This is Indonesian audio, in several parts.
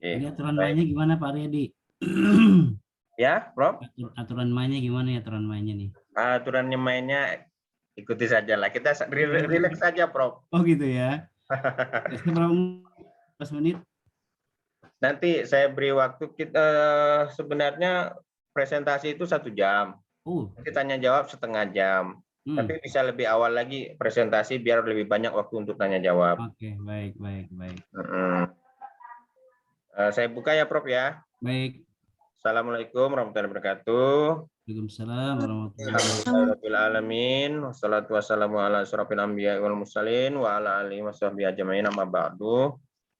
Jadi Oke, aturan baik. mainnya gimana Pak Riyadi? Ya, Prof. Aturan mainnya gimana ya aturan mainnya nih? Aturannya mainnya ikuti saja lah. Kita relax saja, Prof. Oh gitu ya. Tesnya berapa 15 menit? Nanti saya beri waktu kita sebenarnya presentasi itu 1 jam. Oh, Nanti tanya jawab setengah jam. hmm. Tapi bisa lebih awal lagi presentasi biar lebih banyak waktu untuk tanya jawab. Oke, baik, baik, baik. Saya buka ya, Prof ya. Baik. Assalamualaikum warahmatullahi wabarakatuh. Waalaikumsalam warahmatullahi wabarakatuh. Alhamdulillahirabbil alamin. Wassalatu wassalamu ala asyrofil anbiya'i wal mursalin wa ala alihi washabbihi ajmain amma ba'du.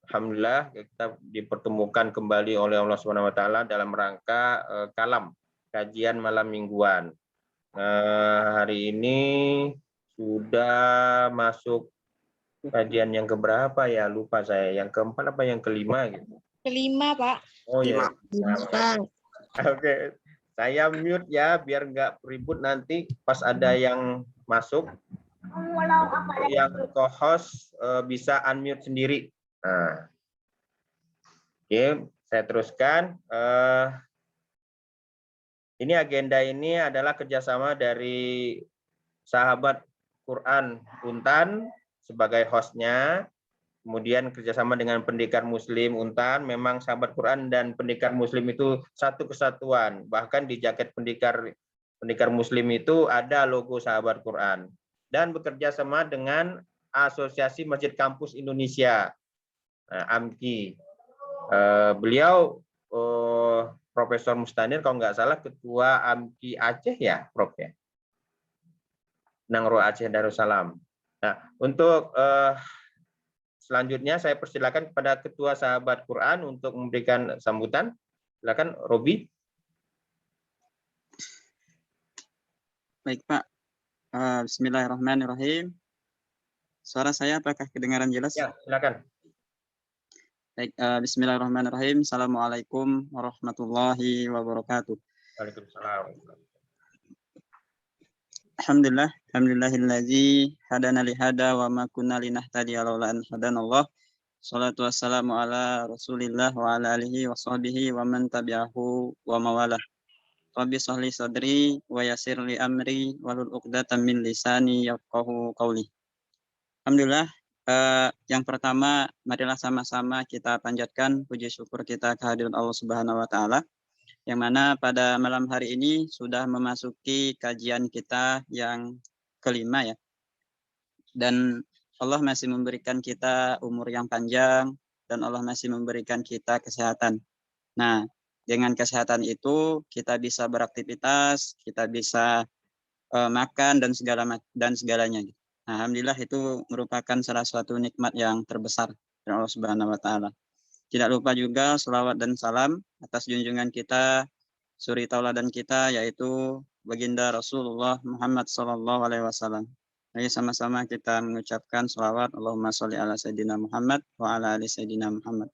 Alhamdulillah kita dipertemukan kembali oleh Allah Subhanahu wa taala dalam rangka kalam kajian malam mingguan. Hari ini sudah masuk kajian yang keberapa ya? Lupa saya. Yang keempat apa yang kelima gitu. Kelima, Pak. Oh ya. Oke. Saya mute ya biar nggak ribut nanti pas ada yang masuk. Yang co-host bisa unmute sendiri. Nah. Oke, saya teruskan. Ini agenda ini adalah kerjasama dari Sahabat Quran Untan sebagai hostnya, kemudian kerjasama dengan Pendekar Muslim Untan. Memang Sahabat Quran dan Pendekar Muslim itu satu kesatuan. Bahkan di jaket Pendekar Muslim itu ada logo Sahabat Quran dan bekerja sama dengan Asosiasi Masjid Kampus Indonesia, AMKI. Beliau Profesor Mustanir kalau nggak salah ketua AMKI Aceh ya, Prof ya. Nangro Aceh Darussalam. Nah, untuk selanjutnya saya persilakan kepada Ketua Sahabat Quran untuk memberikan sambutan. Silakan, Robi. Baik, Pak. Bismillahirrahmanirrahim. Suara saya apakah kedengaran jelas? Ya, silakan. Baik, bismillahirrahmanirrahim. Assalamualaikum warahmatullahi wabarakatuh. Waalaikumsalam. Alhamdulillah, alhamdulillahilladzi hadana li hada wa ma kunna linahtadiya laula an hadanallah. Shalatu wassalamu ala Rasulillah wa ala alihi wa sahbihi wa man tabi'ahu wa mawalah. Rabbi shrahli sadri wa yassir li amri wahlul 'uqdatam min lisani yafqahu qawli. Alhamdulillah, yang pertama marilah sama-sama kita panjatkan puji syukur kita kehadirat Allah Subhanahu wa taala, yang mana pada malam hari ini sudah memasuki kajian kita yang kelima ya. Dan Allah masih memberikan kita umur yang panjang dan Allah masih memberikan kita kesehatan. Nah, dengan kesehatan itu kita bisa beraktivitas, kita bisa makan dan segalanya. Nah, alhamdulillah itu merupakan salah suatu nikmat yang terbesar dari Allah Subhanahu wa taala. Tidak lupa juga selawat dan salam atas junjungan kita, suri tauladan kita, yaitu baginda Rasulullah Muhammad sallallahu alaihi wasallam. Mari sama-sama kita mengucapkan selawat Allahumma sholli ala sayyidina Muhammad wa ala ali sayyidina Muhammad.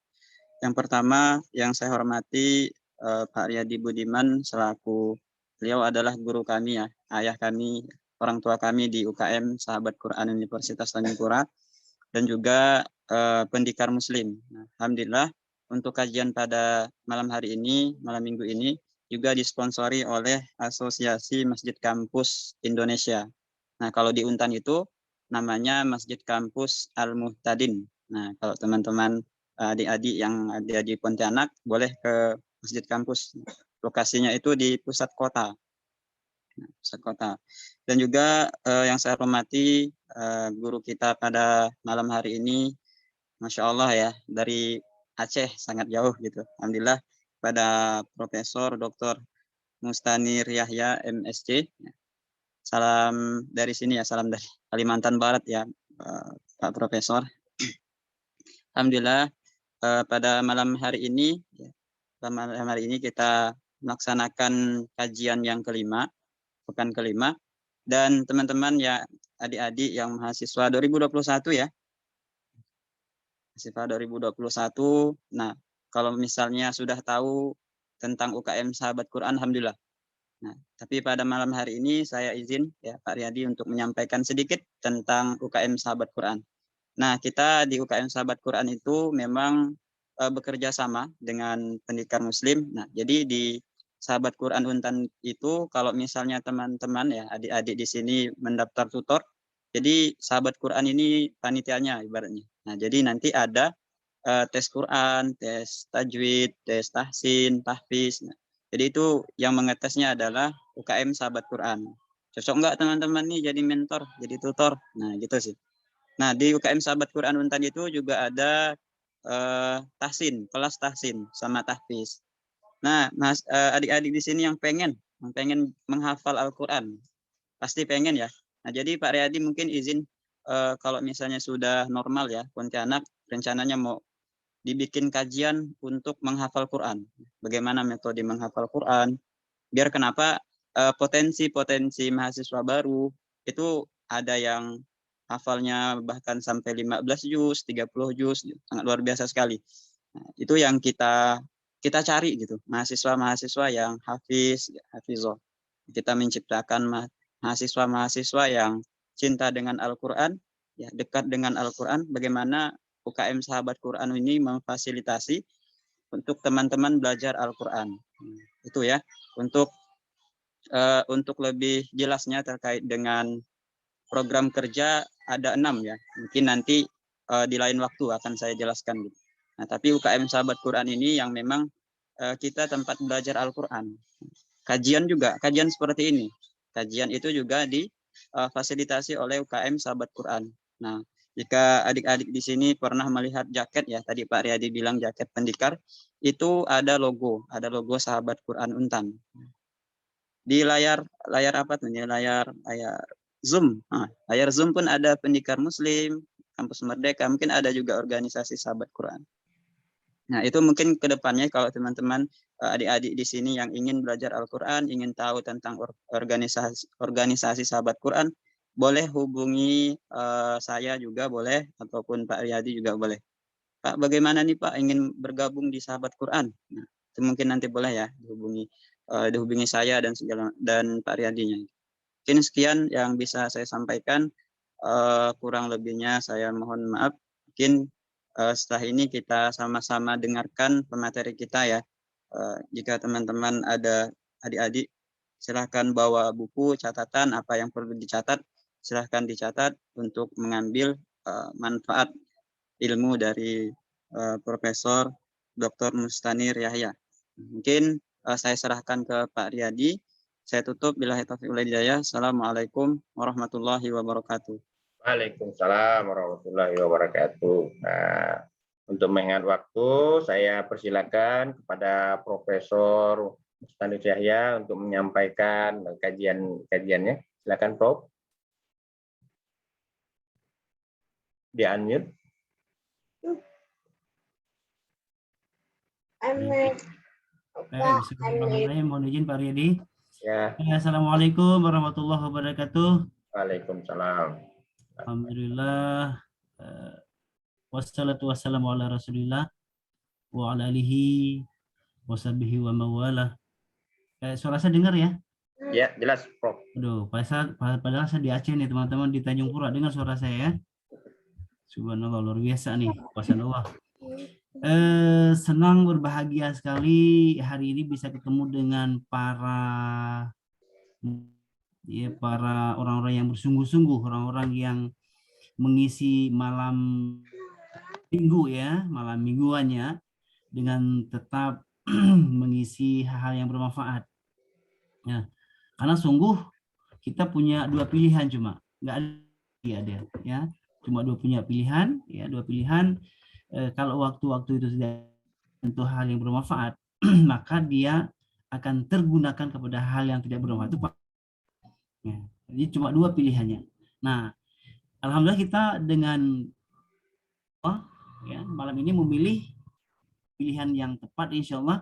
Yang pertama yang saya hormati Pak Riyadi Budiman selaku beliau adalah guru kami ya, ayah kami, orang tua kami di UKM Sahabat Quran Universitas Tanjung Pura, dan juga Pendekar Muslim. Nah, alhamdulillah untuk kajian pada malam hari ini, malam minggu ini juga disponsori oleh Asosiasi Masjid Kampus Indonesia. Nah, kalau di Untan itu namanya Masjid Kampus Al-Muhtadin. Nah, kalau teman-teman adik-adik yang ada di Pontianak boleh ke Masjid Kampus. Lokasinya itu di pusat kota. Pusat kota. Dan juga yang saya hormati guru kita pada malam hari ini, Masya Allah ya, dari Aceh sangat jauh gitu. Alhamdulillah pada Profesor Dr. Mustanir Yahya MSc. Salam dari sini ya, salam dari Kalimantan Barat ya, Pak Profesor. Alhamdulillah pada malam hari ini kita melaksanakan kajian yang kelima, pekan kelima, dan teman-teman ya adik-adik yang mahasiswa 2021 ya, mahasiswa 2021. Nah, kalau misalnya sudah tahu tentang UKM Sahabat Quran, alhamdulillah. Nah, tapi pada malam hari ini saya izin ya Pak Riyadi untuk menyampaikan sedikit tentang UKM Sahabat Quran. Nah, kita di UKM Sahabat Quran itu memang bekerja sama dengan pendekar Muslim. Nah, jadi di Sahabat Quran Untan itu kalau misalnya teman-teman ya adik-adik di sini mendaftar tutor, jadi Sahabat Quran ini panitianya ibaratnya. Nah, jadi nanti ada tes Quran, tes tajwid, tes tahsin, tahfiz. Nah, jadi itu yang mengetesnya adalah UKM Sahabat Quran. Cocok nggak teman-teman nih jadi mentor, jadi tutor? Nah, gitu sih. Nah, di UKM Sahabat Quran Untan itu juga ada tahsin, kelas tahsin sama tahfiz. Nah, adik-adik di sini yang pengen menghafal Al-Quran, pasti pengen ya. Nah, jadi Pak Riyadi mungkin izin kalau misalnya sudah normal ya, Pontianak rencananya mau dibikin kajian untuk menghafal Quran. Bagaimana metode menghafal Quran? Biar kenapa potensi-potensi mahasiswa baru itu ada yang hafalnya bahkan sampai 15 juz, 30 juz, sangat luar biasa sekali. Nah, itu yang kita cari gitu, mahasiswa-mahasiswa yang hafizah. Kita menciptakan mahasiswa-mahasiswa yang cinta dengan Al-Qur'an, ya, dekat dengan Al-Qur'an. Bagaimana UKM Sahabat Quran ini memfasilitasi untuk teman-teman belajar Al-Qur'an. Itu ya. Untuk lebih jelasnya terkait dengan program kerja ada 6 ya. Mungkin nanti di lain waktu akan saya jelaskan gitu. Nah, tapi UKM Sahabat Quran ini yang memang kita tempat belajar Al-Quran. Kajian juga, kajian seperti ini. Kajian itu juga difasilitasi oleh UKM Sahabat Quran. Nah, jika adik-adik di sini pernah melihat jaket ya, tadi Pak Riyadi bilang jaket pendikar, itu ada logo Sahabat Quran Untan. Di layar apa tuh? Layar Zoom. Nah, layar Zoom pun ada pendikar Muslim, Kampus Merdeka, mungkin ada juga organisasi Sahabat Quran. Nah, itu mungkin ke depannya kalau teman-teman adik-adik di sini yang ingin belajar Al-Quran, ingin tahu tentang organisasi Sahabat Quran, boleh hubungi saya juga boleh, ataupun Pak Riyadi juga boleh. Pak, bagaimana nih Pak ingin bergabung di Sahabat Quran? Nah, itu mungkin nanti boleh ya dihubungi saya dan Pak Riyadinya. Mungkin sekian yang bisa saya sampaikan. Kurang lebihnya saya mohon maaf. Mungkin setelah ini kita sama-sama dengarkan pemateri kita ya. Jika teman-teman ada adik-adik, silahkan bawa buku catatan apa yang perlu dicatat. Silahkan dicatat untuk mengambil manfaat ilmu dari Profesor Dr. Mustanir Yahya. Mungkin saya serahkan ke Pak Riyadi. Saya tutup. Billahi taufiq wal hidayah. Assalamualaikum warahmatullahi wabarakatuh. Waalaikumsalam warahmatullahi wabarakatuh. Nah, untuk menghemat waktu, saya persilakan kepada Profesor Mustanir Yahya untuk menyampaikan kajiannya. Silakan, Prof. Di-unmute. Bismillahirrahmanirrahim. Mohon izin Pak Riyadi. Ya. Assalamualaikum warahmatullahi wabarakatuh. Waalaikumsalam. Alhamdulillah. Wassalatu wassalamu ala Rasulillah wa ala alihi wa sahbihi wa mawala. Suara saya dengar ya? Ya, jelas, Prof. Aduh, padahal saya di Aceh nih teman-teman, di Tanjung Pura. Dengar suara saya ya? Subhanallah, luar biasa nih, kuasa Allah. Senang, berbahagia sekali hari ini bisa ketemu dengan para orang-orang yang bersungguh-sungguh, orang-orang yang mengisi malam minggu ya, malam mingguannya dengan tetap mengisi hal-hal yang bermanfaat. Ya, karena sungguh kita punya dua pilihan, cuma nggak ada ya, cuma dua pilihan. Kalau waktu-waktu itu tidak tentu hal yang bermanfaat, maka dia akan tergunakan kepada hal yang tidak bermanfaat. Ya, jadi cuma dua pilihannya. Nah, alhamdulillah kita dengan malam ini memilih pilihan yang tepat, insya Allah,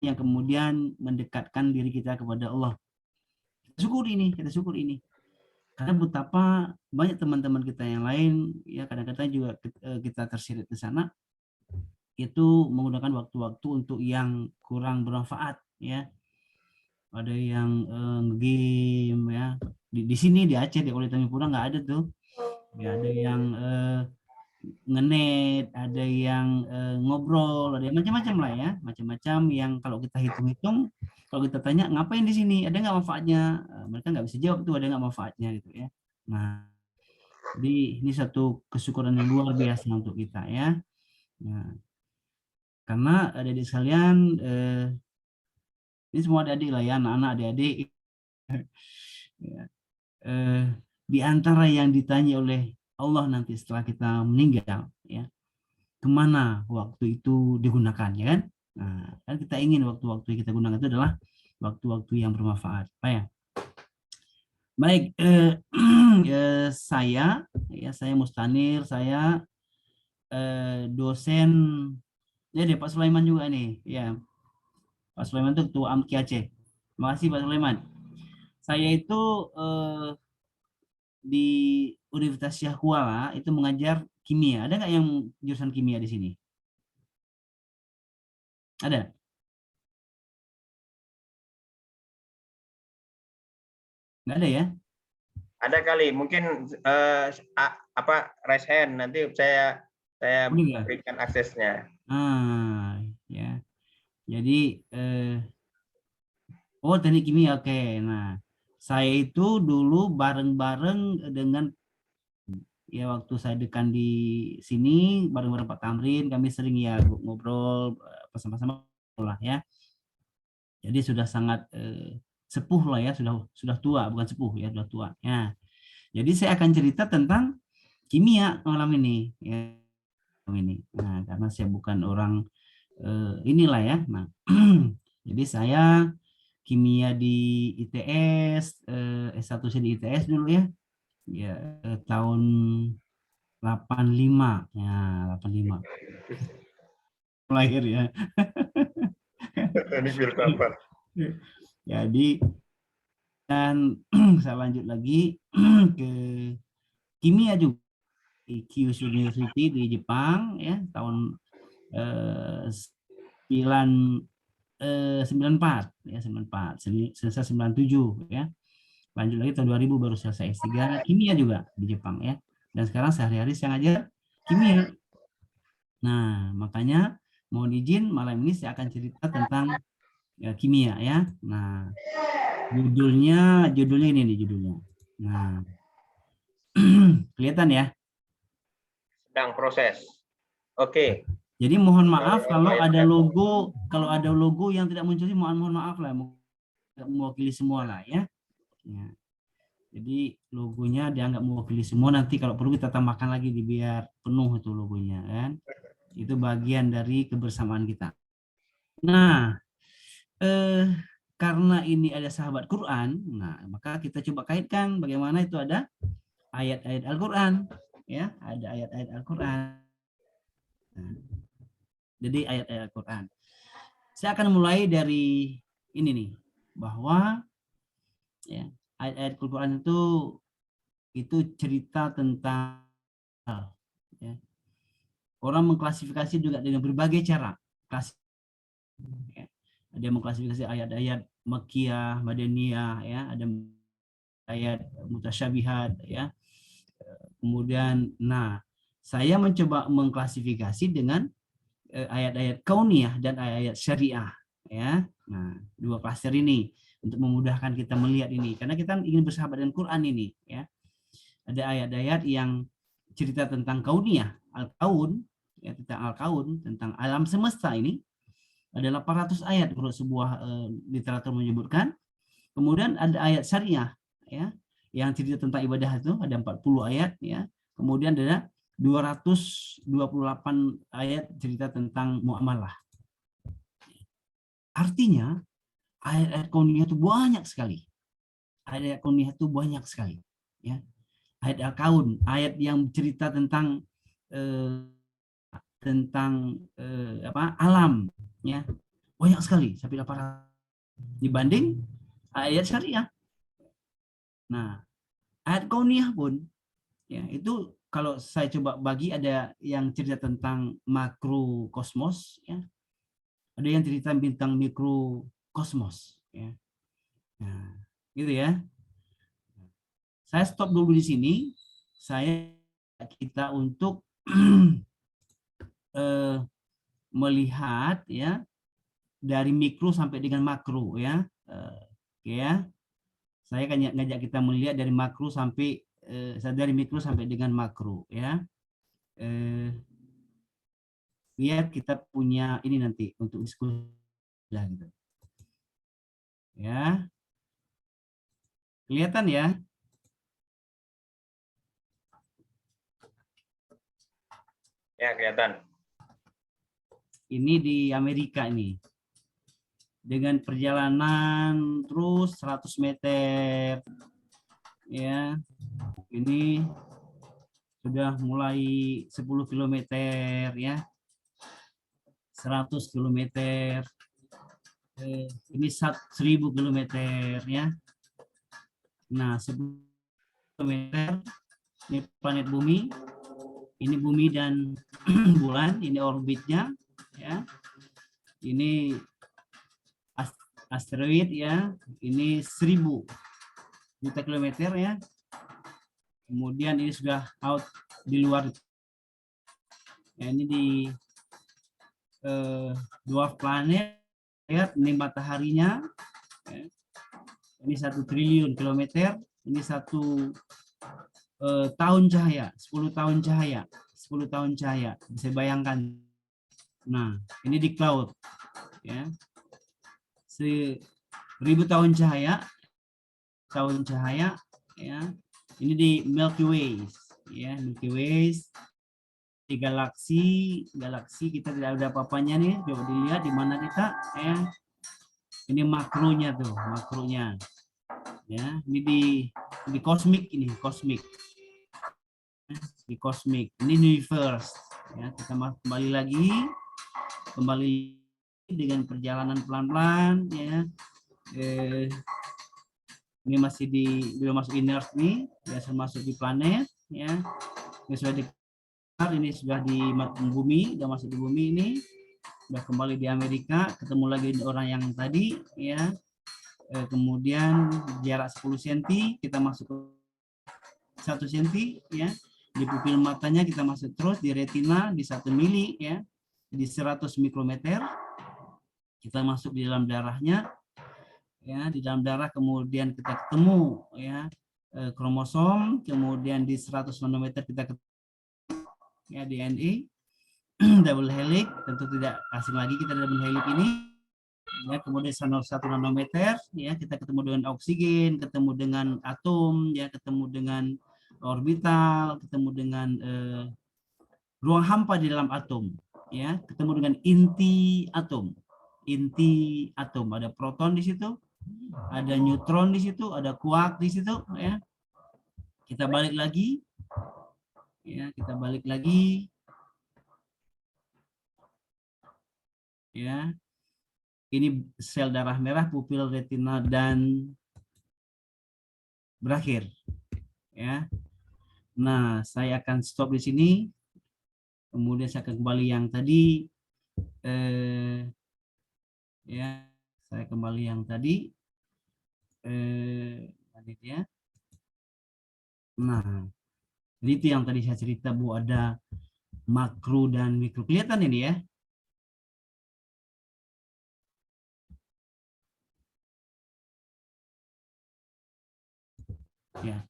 yang kemudian mendekatkan diri kita kepada Allah. Kita syukur ini. Karena betapa banyak teman-teman kita yang lain, ya kadang-kadang juga kita terseret ke sana, itu menggunakan waktu-waktu untuk yang kurang bermanfaat, ya. Ada yang game, ya. Di sini di Aceh, di Tanjung Pura nggak ada tuh. Ya, ada yang ngenet, ada yang ngobrol, ada yang macam-macam lah ya, macam-macam yang kalau kita hitung-hitung, kalau kita tanya ngapain di sini, ada nggak manfaatnya, mereka nggak bisa jawab tuh ada nggak manfaatnya gitu ya. Nah, jadi ini satu kesyukuran yang luar biasa untuk kita ya. Nah, karena adik-adik sekalian, ini semua adik-adik lah ya, anak-anak adik-adik, ya, di antara yang ditanya oleh Allah nanti setelah kita meninggal, ya, kemana waktu itu digunakan, ya kan? Nah, kan kita ingin waktu-waktu yang kita gunakan itu adalah waktu-waktu yang bermanfaat, Pak ya. Baik, saya Mustanir, saya dosen, ya deh Pak Sulaiman juga nih, ya Pak Sulaiman itu ketua AMKI Aceh. Terima kasih Pak Sulaiman. Saya itu di Universitas Syah Kuala itu mengajar kimia. Ada nggak yang jurusan kimia di sini? Ada? Nggak ada ya? Ada kali, mungkin raise hand, nanti saya Boleh nggak? berikan aksesnya. Ya. Jadi teknik kimia, oke. Nah, saya itu dulu bareng-bareng dengan ya waktu saya dekan di sini bareng-bareng Pak Kamrin, kami sering ya ngobrol bersama-sama lah ya. Jadi sudah sangat sepuh lah ya, sudah tua, bukan sepuh ya, sudah tua. Ya. Jadi saya akan cerita tentang kimia malam ini ya. Nah, karena saya bukan orang inilah ya. Nah, jadi saya kimia di ITS, S1 saya di ITS dulu ya. Ya, tahun 85. Ya, 85. Lahir ya. Ini filsafat. Jadi dan saya lanjut lagi ke kimia juga di Kyushu University di Jepang ya tahun 94 ya 94 selesai 97 ya. Lanjut lagi tahun 2000 baru selesai S3 kimia juga di Jepang ya. Dan sekarang sehari-hari saya ngajar kimia. Nah, makanya mohon izin malam ini saya akan cerita tentang ya, kimia ya. Nah, judulnya ini nih judulnya. Nah, kelihatan ya. Sedang proses. Oke. Jadi mohon maaf kalau ada logo yang tidak muncul sih mohon maaf lah, tidak mewakili semua lah ya. Ya. Jadi logonya dianggap mewakili semua, nanti kalau perlu kita tambahkan lagi biar penuh itu logonya kan. Itu bagian dari kebersamaan kita. Nah, karena ini ada sahabat Quran, nah maka kita coba kaitkan bagaimana itu ada ayat-ayat Al-Quran, ya ada ayat-ayat Al-Quran. Nah, jadi ayat-ayat Al-Quran. Saya akan mulai dari ini nih, bahwa ya, ayat-ayat Al-Quran itu cerita tentang ya. Orang mengklasifikasi juga dengan berbagai cara. Ya. Ada yang mengklasifikasi ayat-ayat Makkiyah, Madaniyah, ya, ada ayat mutasyabihat, ya. Kemudian, saya mencoba mengklasifikasi dengan ayat-ayat kauniyah dan ayat-ayat syariah, ya. Nah, dua klaster ini untuk memudahkan kita melihat ini, karena kita ingin bersahabat dengan Quran ini, ya. Ada ayat-ayat yang cerita tentang kauniyah, al-kaun, ya, tentang al-kaun, tentang alam semesta ini. Ada 800 ayat menurut sebuah literatur menyebutkan. Kemudian ada ayat syariah, ya, yang cerita tentang ibadah itu ada 40 ayat, ya. Kemudian ada 228 ayat cerita tentang muamalah. Artinya ayat-ayat kauniyah itu banyak sekali. Ayat kauniyah itu banyak sekali, ya. Ayat al-kaun, ayat yang cerita tentang alam, ya. Banyak sekali sampai 800 dibanding ayat syariah. Nah, ayat kauniyah pun ya itu kalau saya coba bagi ada yang cerita tentang makrokosmos, ya. Ada yang cerita tentang mikrokosmos, ya. Nah, gitu ya. Saya stop dulu di sini. Kita untuk melihat ya dari mikro sampai dengan makro ya. Oke ya. Saya kan ngajak kita melihat dari makro sampai dari mikro sampai dengan makro ya. Biar kita punya ini nanti untuk diskusi gitu. Ya. Kelihatan ya? Ya, kelihatan. Ini di Amerika ini. Dengan perjalanan terus 100 meter. Ya. Ini sudah mulai 10 km ya. 100 km. Ini 1000 km ya. Nah, 10 km ini planet bumi. Ini bumi dan bulan, ini orbitnya ya. Ini asteroid ya. Ini 1000 juta kilometer ya. Kemudian ini sudah out di luar. Ya, ini di dwarf planet. Lihat ini mataharinya. Ya. Ini 1 triliun kilometer. Ini 1 tahun cahaya, 10 tahun cahaya, 10 tahun cahaya. Bisa bayangkan. Nah, ini di cloud ya. 1000 tahun cahaya ya. Ini di Milky Way ya, Milky Way. Di galaksi kita tidak ada apa-apanya nih. Coba dilihat di mana kita ya. Ini makronya tuh, makronya. Ya, ini di kosmik ini, kosmik. Di kosmik ini universe ya. Kita kembali dengan perjalanan pelan-pelan ya. Ini masih belum masuk inner nih, biasa masuk di planet ya. Ini sudah ini sudah di bumi, sudah masuk di bumi ini, sudah kembali di Amerika, ketemu lagi orang yang tadi ya. Kemudian jarak 10 cm kita masuk ke 1 cm ya. Di pupil matanya kita masuk terus, di retina di 1 mili ya, di 100 mikrometer kita masuk di dalam darahnya ya. Di dalam darah kemudian kita ketemu ya kromosom, kemudian di 100 nanometer kita ketemu ya DNA double helix, tentu tidak asing lagi kita double helix ini ya. Kemudian 1 nanometer ya, kita ketemu dengan oksigen, ketemu dengan atom ya, ketemu dengan orbital, ketemu dengan ruang hampa di dalam atom ya, ketemu dengan inti atom. Inti atom, ada proton di situ, ada neutron di situ, ada quark di situ ya. Kita balik lagi ya, kita balik lagi ya. Ini sel darah merah, pupil, retina, dan berakhir ya. Nah, saya akan stop di sini. Kemudian saya akan kembali yang tadi ya, saya kembali yang tadi ya. Nah, jadi itu yang tadi saya cerita Bu, ada makro dan mikro. Kelihatan ini ya. Ya.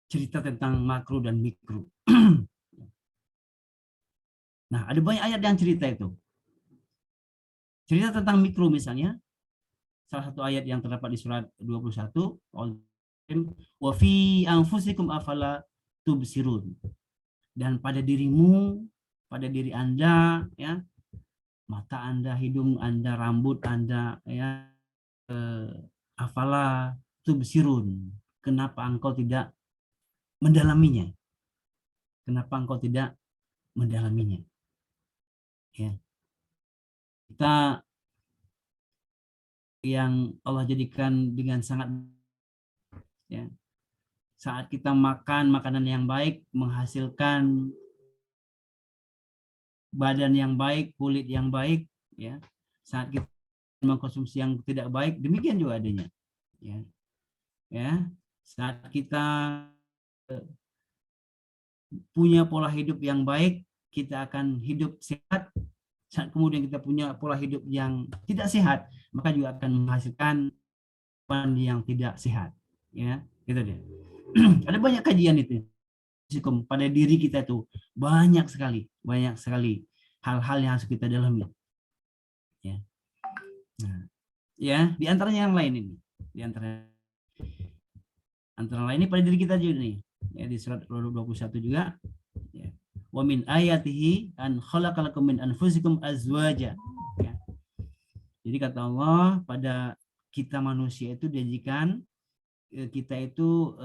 Cerita tentang makro dan mikro. Nah, ada banyak ayat yang cerita itu. Cerita tentang mikro misalnya, salah satu ayat yang terdapat di surat 21, wa fi anfusikum afala tubsirun. Dan pada dirimu, pada diri Anda ya, mata Anda, hidung Anda, rambut Anda ya, afala tubsirun. Kenapa engkau tidak mendalaminya? Kenapa engkau tidak mendalaminya? Ya. Kita yang Allah jadikan dengan sangat ya, saat kita makan makanan yang baik menghasilkan badan yang baik, kulit yang baik ya. Saat kita mengkonsumsi yang tidak baik, demikian juga adanya ya. Ya, saat kita punya pola hidup yang baik, kita akan hidup sehat. Saat kemudian kita punya pola hidup yang tidak sehat, maka juga akan menghasilkan yang tidak sehat. Ya, gitu dia. Ada banyak kajian itu pada diri kita itu banyak sekali hal-hal yang harus kita dalami. Ya, nah, ya di antaranya yang lain ini, di antara lain ini pada diri kita juga nih. Ya, di surat 21 juga. Ya. Wa min ayatihi an khalaqalakum min anfusikum azwaja. Ya. Jadi kata Allah, pada kita manusia itu dijanjikan kita itu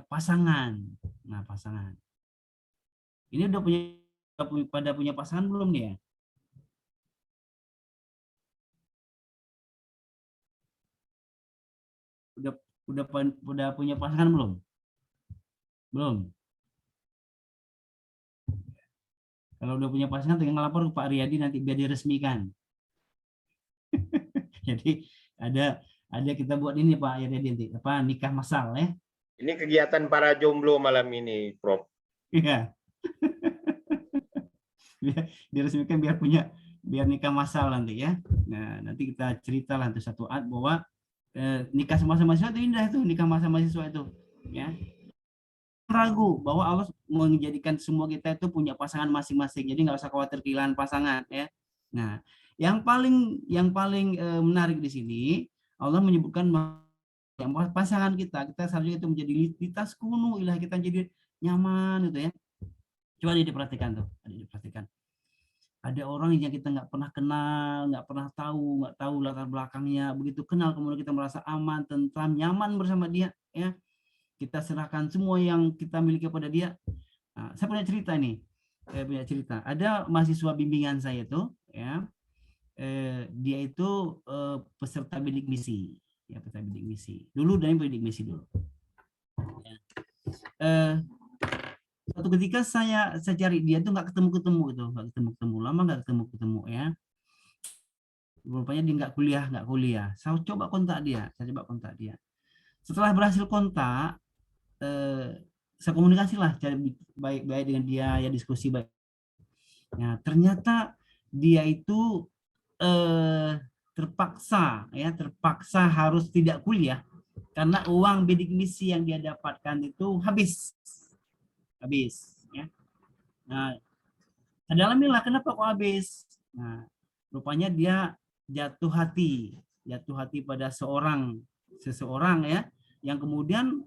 pasangan. Nah, pasangan. Ini udah punya pasangan belum nih ya? Udah punya pasangan belum? Belum. Kalau udah punya pasangan tinggal ngelapor ke Pak Riyadi nanti biar diresmikan. Jadi ada kita buat ini Pak Riyadi, nikah massal ya. Ini kegiatan para jomblo malam ini, Prof. Iya. Biar diresmikan biar nikah massal nanti ya. Nah, nanti kita ceritalah untuk satu ad bahwa nikah sama mahasiswa itu indah itu, nikah sama mahasiswa itu ya. Ragu bahwa Allah menjadikan semua kita itu punya pasangan masing-masing, jadi nggak usah khawatir kehilangan pasangan ya. Nah, yang paling menarik di sini Allah menyebutkan yang pasangan kita seharusnya itu menjadi litaskunu ilahi, kita jadi nyaman gitu ya. Coba diperhatikan tuh, diperhatikan. Ada orang yang kita nggak pernah kenal, nggak tahu latar belakangnya, begitu kenal kemudian kita merasa aman, tentram, nyaman bersama dia ya. Kita serahkan semua yang kita miliki kepada dia. Nah, saya punya cerita nih. Ada mahasiswa bimbingan saya tuh, ya, dia itu peserta bidik misi, ya peserta bidik misi. Dulu dari bidik misi dulu. Ya. Suatu ketika saya cari dia tuh nggak ketemu lama nggak ketemu ya. Rupanya dia nggak kuliah. Saya coba kontak dia. Setelah berhasil kontak, saya komunikasi lah cari baik dengan dia, ya diskusi baik. Nah, ternyata dia itu terpaksa harus tidak kuliah karena uang bidik misi yang dia dapatkan itu habis ya. Nah, dalamilah kenapa kok habis. Nah, rupanya dia jatuh hati pada seseorang ya, yang kemudian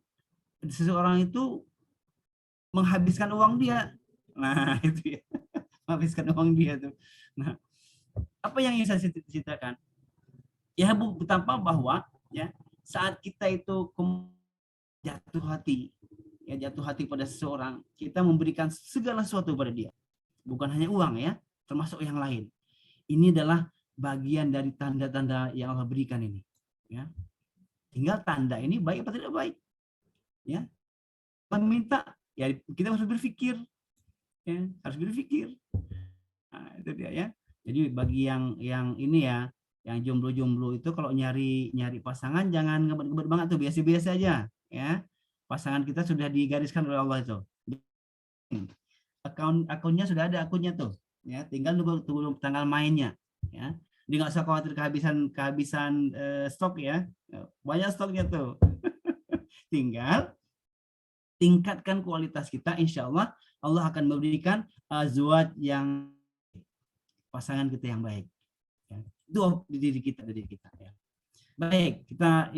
seseorang itu menghabiskan uang dia. Nah, itu ya. Menghabiskan uang dia tuh. Nah, apa yang ingin saya ceritakan? Ya, betapa bahwa ya saat kita itu jatuh hati pada seseorang, kita memberikan segala sesuatu pada dia. Bukan hanya uang ya, termasuk yang lain. Ini adalah bagian dari tanda-tanda yang Allah berikan ini. Ya. Tinggal tanda ini baik atau tidak baik. Ya. Meminta, ya kita harus berpikir. Ya, harus berpikir. Nah, itu dia ya. Jadi bagi yang ini ya, yang jomblo-jomblo itu kalau nyari pasangan jangan ngebet-ngebet banget tuh, biasa-biasa aja ya. Pasangan kita sudah digariskan oleh Allah itu. Akunnya sudah ada akunnya tuh. Ya, tinggal tunggu tanggal mainnya ya. Jadi nggak usah khawatir kehabisan stok ya. Banyak stoknya tuh. Tinggal tingkatkan kualitas kita, insya Allah akan memberikan azwaj yang pasangan kita yang baik. Ya. Itu di diri kita ya. Baik, kita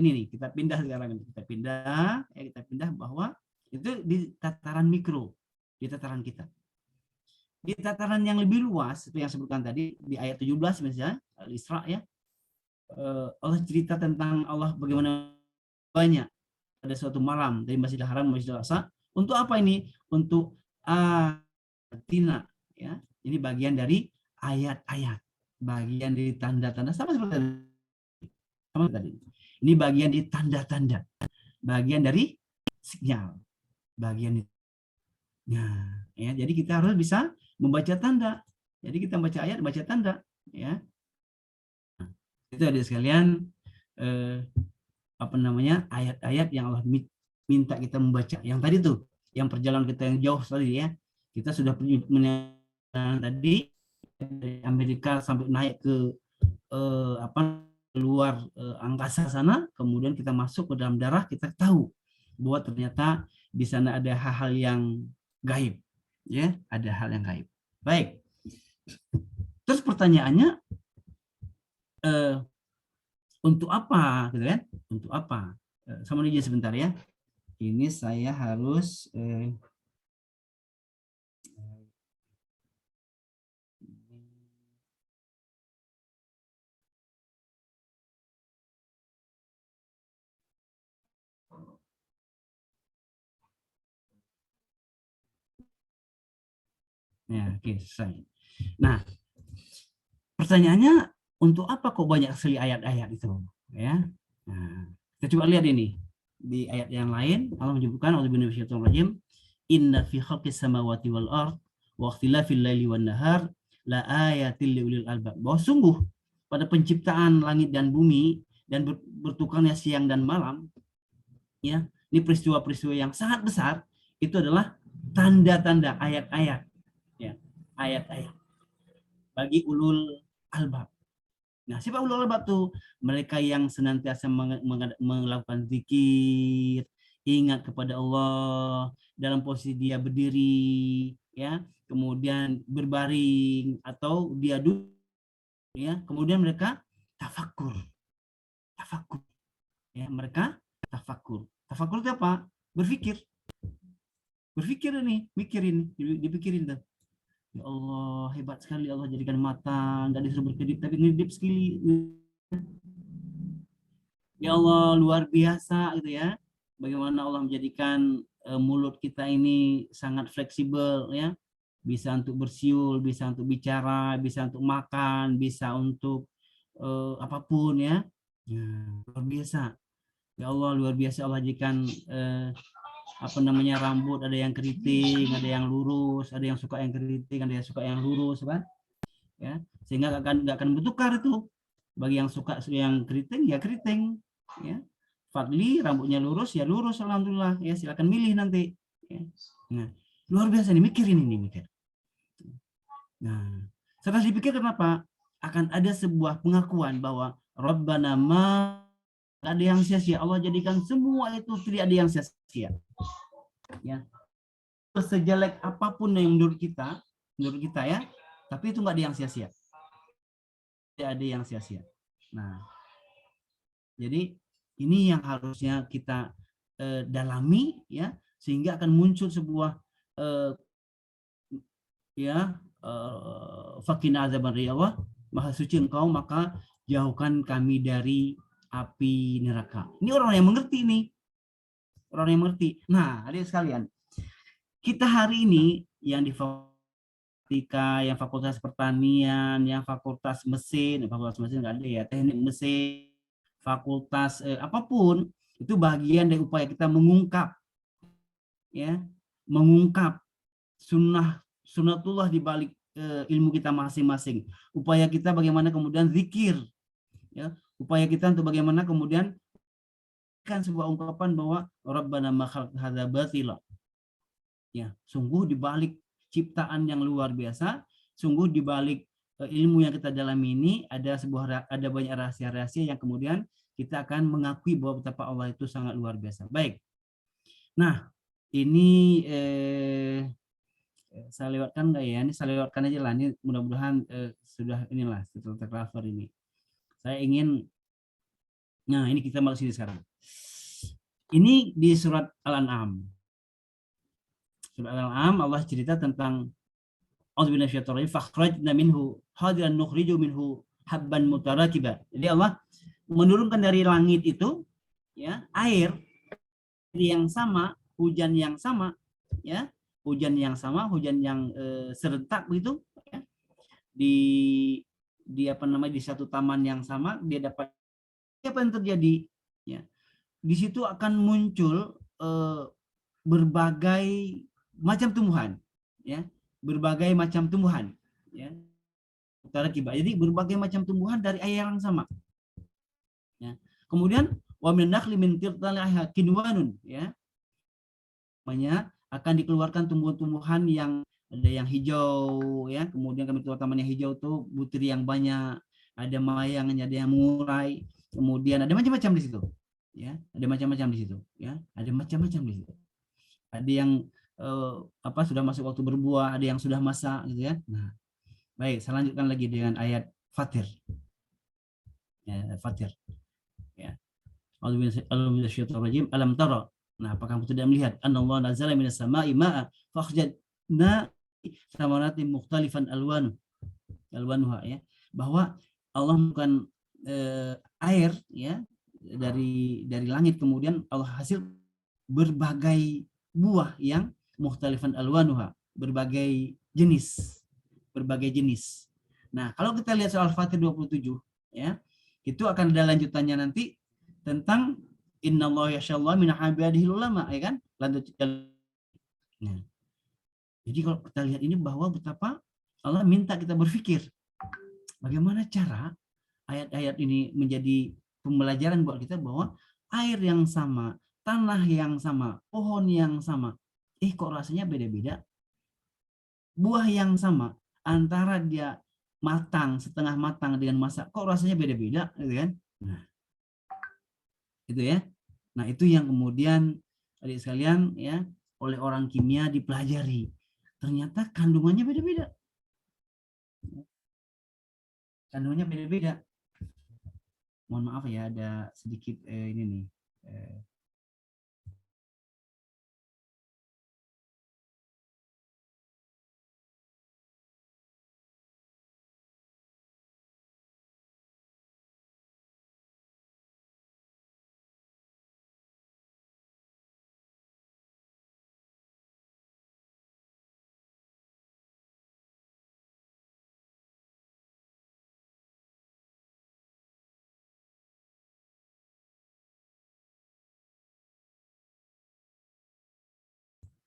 pindah sekarang ini. Kita pindah bahwa itu di tataran mikro, di tataran kita. Di tataran yang lebih luas, seperti yang sebutkan tadi di ayat 17 misalnya, Al-Isra ya. Allah cerita tentang Allah bagaimana banyak pada suatu malam dari Masjidil Haram ke Masjidil Aqsa. Untuk apa ini? Untuk Tina ya. Ini bagian dari ayat-ayat, bagian dari tanda-tanda sama seperti tadi. Ini bagian dari tanda-tanda, bagian dari sinyal, bagian itu. Nah, ya, jadi kita harus bisa membaca tanda. Jadi kita baca ayat, baca tanda, ya. Nah, itu ada sekalian ayat-ayat yang Allah minta kita membaca. Yang tadi tuh yang perjalanan kita yang jauh tadi ya. Kita sudah pergi tadi dari Amerika sampai naik ke luar angkasa sana, kemudian kita masuk ke dalam darah, kita tahu bahwa ternyata di sana ada hal-hal yang gaib, ya, ada hal yang gaib. Baik. Terus pertanyaannya, untuk apa, gitu kan? Untuk apa? Sama aja sebentar ya. Ini saya harus ya, oke, selesai. Nah, pertanyaannya, untuk apa kok banyak sekali ayat-ayat itu, ya? Nah, kita coba lihat ini di ayat yang lain. Allah menyebutkan, inna fi khalqis samawati wal ard wa ikhtilafil laili wan nahar la ayatil liulil albab. Bahwa sungguh pada penciptaan langit dan bumi dan bertukarnya siang dan malam, ya, ini peristiwa-peristiwa yang sangat besar, itu adalah tanda-tanda, ayat-ayat, ya, ayat-ayat bagi ulul albab. Nah, siapa ulul albab tuh? Mereka yang senantiasa melakukan zikir, ingat kepada Allah dalam posisi dia berdiri, ya, kemudian berbaring atau dia duduk, ya, kemudian mereka tafakur, ya, mereka tafakur. Tafakur itu apa? Berpikir ini, mikirin, dipikirin tuh. Ya Allah, hebat sekali Allah jadikan mata, nggak disuruh berkedip, tapi ngedip sekali. Ya Allah, luar biasa gitu ya. Bagaimana Allah menjadikan mulut kita ini sangat fleksibel ya. Bisa untuk bersiul, bisa untuk bicara, bisa untuk makan, bisa untuk apapun ya. Luar biasa. Ya Allah, luar biasa Allah jadikan rambut, ada yang keriting, ada yang lurus, ada yang suka yang keriting, ada yang suka yang lurus, kan? Ya, sehingga nggak akan bertukar itu. Bagi yang suka yang keriting ya keriting, ya. Fadli rambutnya lurus ya lurus, alhamdulillah, ya, silakan milih nanti. Ya. Nah, luar biasa nih, mikirin ini, mikir. Nah, setelah dipikir, kenapa akan ada sebuah pengakuan bahwa Rabbana ma, ada yang sia-sia. Allah jadikan semua itu tidak ada yang sia-sia. Ya, sejelek apapun yang menurut kita ya, tapi itu nggak ada yang sia-sia. Tidak ada yang sia-sia. Nah, jadi ini yang harusnya kita dalami ya, sehingga akan muncul sebuah fakina azaban Allah, maha suci engkau, maka jauhkan kami dari api neraka. Ini orang yang mengerti nih. Orang yang mengerti. Nah, adik sekalian, kita hari ini yang di fakultas, yang fakultas pertanian, yang fakultas mesin nggak ada ya, teknik mesin, fakultas apapun, itu bagian dari upaya kita mengungkap, ya, mengungkap sunnatullah di balik ilmu kita masing-masing. Upaya kita bagaimana kemudian zikir, ya, upaya kita untuk bagaimana kemudian kan sebuah ungkapan bahwa Rabbana ma khalaqta hadza batila. Ya, sungguh di balik ciptaan yang luar biasa, sungguh di balik ilmu yang kita dalami ini ada banyak rahasia-rahasia yang kemudian kita akan mengakui bahwa betapa Allah itu sangat luar biasa. Baik. Nah, ini saya lewatkan nggak ya? Ini saya lewatkan aja lah. Ini mudah-mudahan sudah inilah setelah tercover ini. Saya ingin, nah ini kita masuk sini sekarang. Ini di surat Al-An'am. Surat Al-An'am Allah cerita tentang fakhrajna minhu hadiran nukhriju minhu habban mutarakiba. Jadi Allah menurunkan dari langit itu, ya, air yang sama, hujan yang sama, ya, hujan yang sama, hujan yang serentak begitu, ya, di di satu taman yang sama, dia dapat apa yang terjadi, ya, di situ akan muncul berbagai macam tumbuhan, ya, berbagai macam tumbuhan, ya, jadi berbagai macam tumbuhan dari air yang sama, ya. Kemudian wa min nakhli min tirtaliha kinwanun, ya, namanya akan dikeluarkan tumbuhan-tumbuhan yang ada yang hijau ya, kemudian kami keluar taman yang hijau tuh butir yang banyak, ada mayangnya, ada yang mengurai, kemudian ada macam-macam di situ ya, ada macam-macam di situ ya, ada macam-macam di situ, ada yang sudah masuk waktu berbuah, ada yang sudah masak gitu ya. Nah, baik, saya lanjutkan lagi dengan ayat Fatir. Ya, Fatir. Ya. Alam tara. Nah, apakah kamu tidak melihat anallahu nazala minas sama'i ma'a fakhrajna thamaratin mukhtalifan alwanuha ya. Bahwa Allah bukan air ya dari langit, kemudian Allah hasil berbagai buah yang mukhtalifan alwanuha, berbagai jenis. Nah, kalau kita lihat soal Fatir 27 ya, itu akan ada lanjutannya nanti tentang innallaha yashallahu min ibadihi ulama ya kan? Nah, jadi kalau kita lihat ini bahwa betapa Allah minta kita berpikir bagaimana cara ayat-ayat ini menjadi pembelajaran buat kita bahwa air yang sama, tanah yang sama, pohon yang sama, kok rasanya beda-beda. Buah yang sama, antara dia matang, setengah matang dengan masak, kok rasanya beda-beda, gitu kan? Nah, itu ya. Nah, itu yang kemudian adik sekalian ya, oleh orang kimia dipelajari. Ternyata kandungannya beda-beda. Kandungannya beda-beda. Mohon maaf ya, ada sedikit ini nih.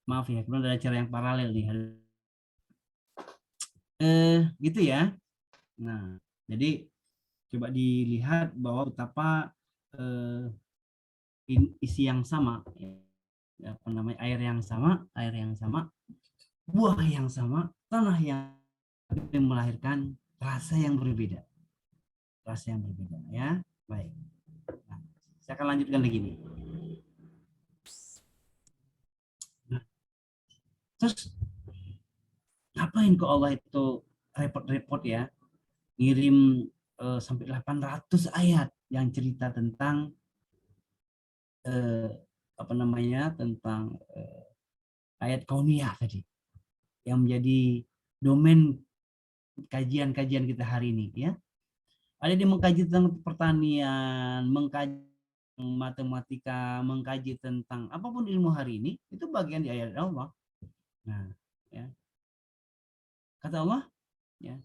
Maaf ya, kemudian ada cara yang paralel nih. Gitu ya. Nah, jadi coba dilihat bahwa betapa isi yang sama, apa namanya, air yang sama, buah yang sama, tanah yang melahirkan rasa yang berbeda, ya. Baik. Nah, saya akan lanjutkan lagi nih. Nah, terus ngapain kok Allah itu repot-repot ya ngirim sampai 800 ayat yang cerita tentang tentang ayat kauniyah tadi yang menjadi domain kajian-kajian kita hari ini ya. Ada yang mengkaji tentang pertanian, mengkaji matematika, mengkaji tentang apapun ilmu hari ini, itu bagian di ayat Allah. Nah, ya. Kata Allah ya,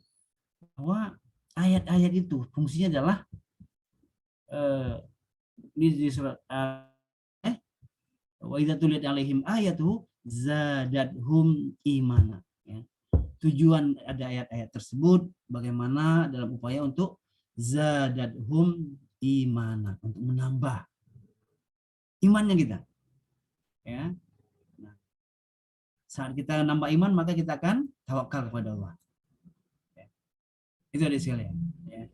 bahwa ayat-ayat itu fungsinya adalah di surat wa idza tuliyat alaihim ayatu zadadhum imana ya. Tujuan ada ayat-ayat tersebut bagaimana dalam upaya untuk zadadhum imana, untuk menambah imannya kita ya. Nah, saat kita nambah iman maka kita akan tawakal kepada Allah ya. Itu ada sekalian ya.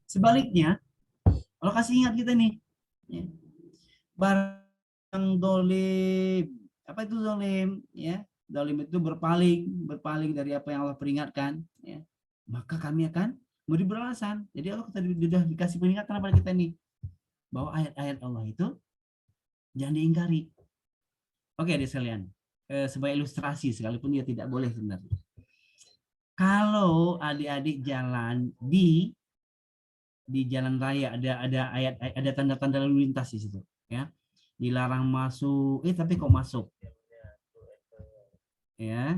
Sebaliknya kalau kasih ingat kita nih ya, barang dolim, apa itu dolim ya, dolim itu berpaling dari apa yang Allah peringatkan ya, maka kami akan beri beralasan. Jadi Allah sudah dikasih peringatan kepada kita nih bahwa ayat-ayat Allah itu jangan diingkari. Oke adik sekalian, sebagai ilustrasi sekalipun dia tidak boleh sebenarnya, kalau adik-adik jalan di jalan raya ada ayat, ada tanda-tanda lalu lintas di situ ya, dilarang masuk tapi kok masuk ya,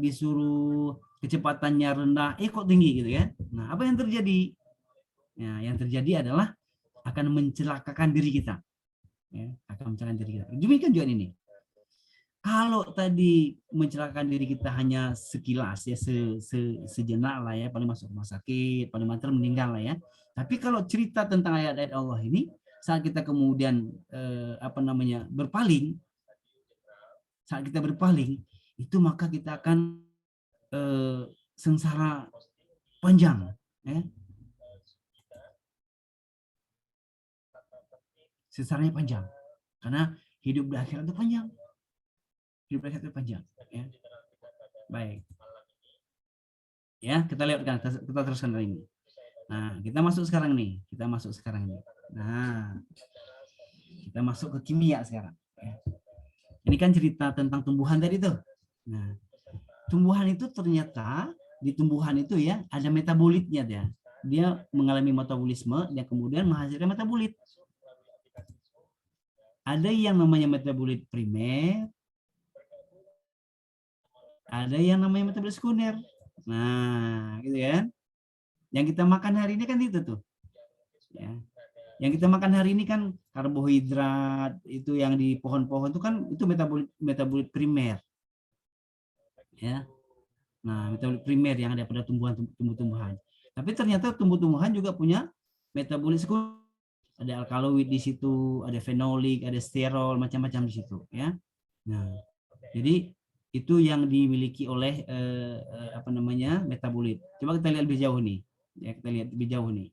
disuruh kecepatannya rendah kok tinggi gitu ya. Nah, apa yang terjadi? Nah, yang terjadi adalah akan mencelakakan diri kita ya, akan mencelakakan diri kita. Demikian juga ini, kalau tadi mencelakakan diri kita hanya sekilas ya, sejenak lah ya, paling masuk rumah sakit, paling mantar meninggal lah ya. Tapi kalau cerita tentang ayat-ayat Allah ini saat kita kemudian berpaling, saat kita berpaling itu maka kita akan sengsara panjang, ya. Sengsaranya panjang karena hidup di akhirat itu panjang, hidup di akhirat itu panjang, ya. Baik, ya, kita lihat kan, kita teruskan kali ini. Nah, kita masuk sekarang nih, nah, kita masuk ke kimia sekarang, ya. Ini kan cerita tentang tumbuhan tadi tuh. Nah, tumbuhan itu ternyata di tumbuhan itu ya ada metabolitnya dia. Dia mengalami metabolisme dan kemudian menghasilkan metabolit. Ada yang namanya metabolit primer, ada yang namanya metabolit sekunder. Nah, gitu kan. Yang kita makan hari ini kan itu tuh. Ya. Yang kita makan hari ini kan karbohidrat, itu yang di pohon-pohon itu kan itu metabolit primer. Ya. Nah, metabolit primer yang ada pada tumbuh-tumbuhan. Tapi ternyata tumbuh-tumbuhan juga punya metabolit sekunder. Ada alkaloid di situ, ada fenolik, ada sterol, macam-macam di situ, ya. Nah, jadi itu yang dimiliki oleh metabolit. Coba kita lihat lebih jauh nih. Ya, kita lihat lebih jauh nih.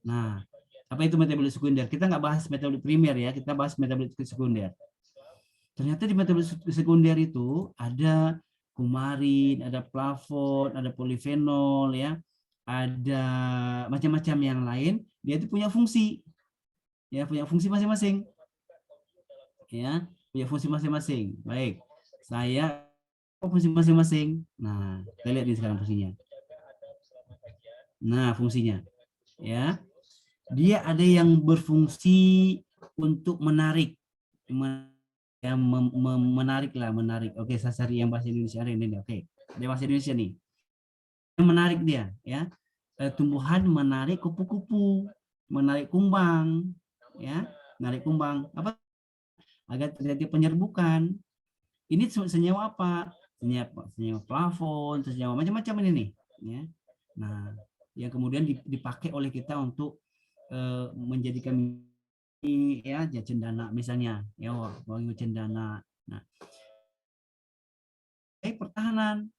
Nah, apa itu metabolit sekunder? Kita nggak bahas metabolit primer ya, kita bahas metabolit sekunder. Ternyata di metabolit sekunder itu ada kumarin, ada flavon, ada polifenol, ya, ada macam-macam yang lain. Dia itu punya fungsi, ya, punya fungsi masing-masing, ya, punya fungsi masing-masing. Baik, saya fungsi masing-masing. Nah, kita lihat di sekarang fungsinya. Nah, fungsinya, ya, dia ada yang berfungsi untuk menarik, menarik. Oke, saya cari yang bahasa Indonesia ini. Oke, dia bahasa Indonesia nih. Menarik dia, ya. Tumbuhan menarik kupu-kupu, menarik kumbang, ya, menarik kumbang. Apa? Agar terjadi penyerbukan. Ini senyawa apa? Senyawa flavon, senyawa macam-macam ini nih, ya. Nah, yang kemudian dipakai oleh kita untuk menjadikan ya cendana misalnya, ya, wangi cendana. Nah, pertahanan,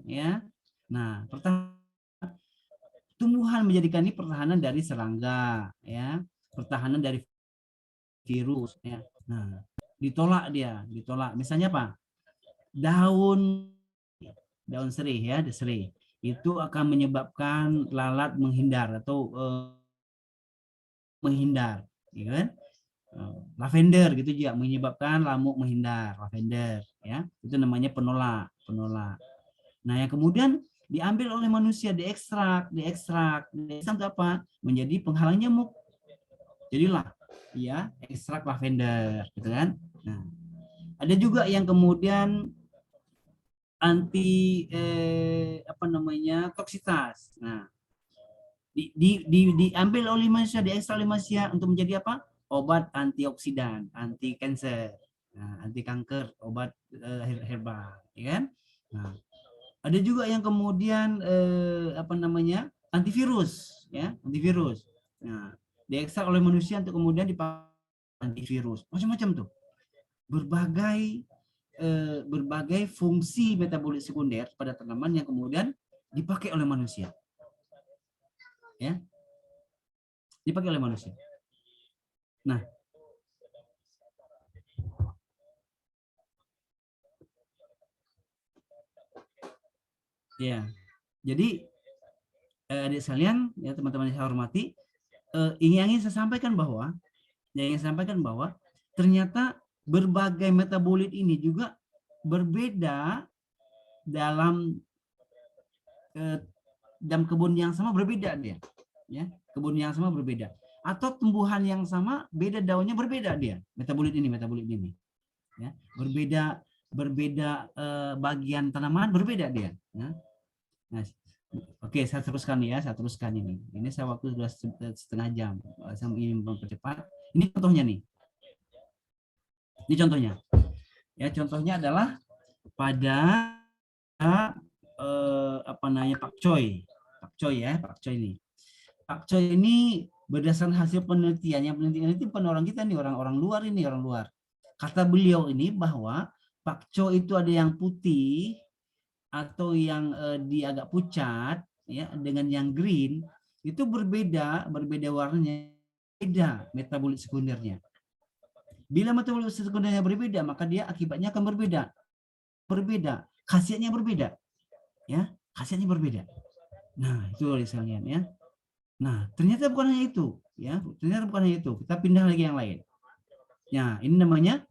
ya. Nah, tumbuhan menjadikan ini pertahanan dari serangga, ya, pertahanan dari virus, ya. Nah, ditolak. Misalnya apa? Daun serih, ya, serih itu akan menyebabkan lalat menghindar atau menghindar, ya kan? Lavender gitu juga menyebabkan lamuk menghindar, lavender, ya, itu namanya penolak. Nah, yang kemudian diambil oleh manusia, diekstrak itu apa? Menjadi penghalang nyamuk. Jadilah, ya, ekstrak lavender, gitu kan? Nah, ada juga yang kemudian anti toksitas. Nah, diambil oleh manusia, diekstrak oleh manusia untuk menjadi apa? Obat antioksidan, anti kanker, anti kanker, obat herbal, ya kan? Nah, ada juga yang kemudian antivirus, ya, antivirus. Nah, diekstrak oleh manusia untuk kemudian dipakai antivirus, macam-macam tuh, berbagai fungsi metabolit sekunder pada tanaman yang kemudian dipakai oleh manusia, ya, dipakai oleh manusia. Nah, ya, jadi adik sekalian, ya, teman-teman yang saya hormati, ingin saya sampaikan bahwa ternyata berbagai metabolit ini juga berbeda dalam kebun yang sama, berbeda dia, ya, kebun yang sama berbeda, atau tumbuhan yang sama beda daunnya, berbeda dia metabolit ini, ya, berbeda bagian tanaman berbeda dia, ya. Nah, oke, saya teruskan ini. Ini saya waktu sudah setengah jam, saya ingin mempercepat. Ini contohnya nih. Ini contohnya. Ya, contohnya adalah pada pakcoy, ya, pakcoy ini. Pak Choi ini berdasarkan hasil penelitian, yang penelitian itu bukan orang kita nih, orang-orang luar ini, orang luar. Kata beliau ini bahwa Pak Choi itu ada yang putih atau yang dia agak pucat, ya, dengan yang green itu berbeda warnanya, beda metabolit sekundernya. Bila metabolit sekundernya berbeda, maka dia akibatnya akan berbeda, khasiatnya berbeda, ya, khasiatnya berbeda. Nah, itu misalnya, ya. Nah, ternyata bukan hanya itu, ya. Ternyata bukan hanya itu. Kita pindah lagi yang lain. Ya, ini namanya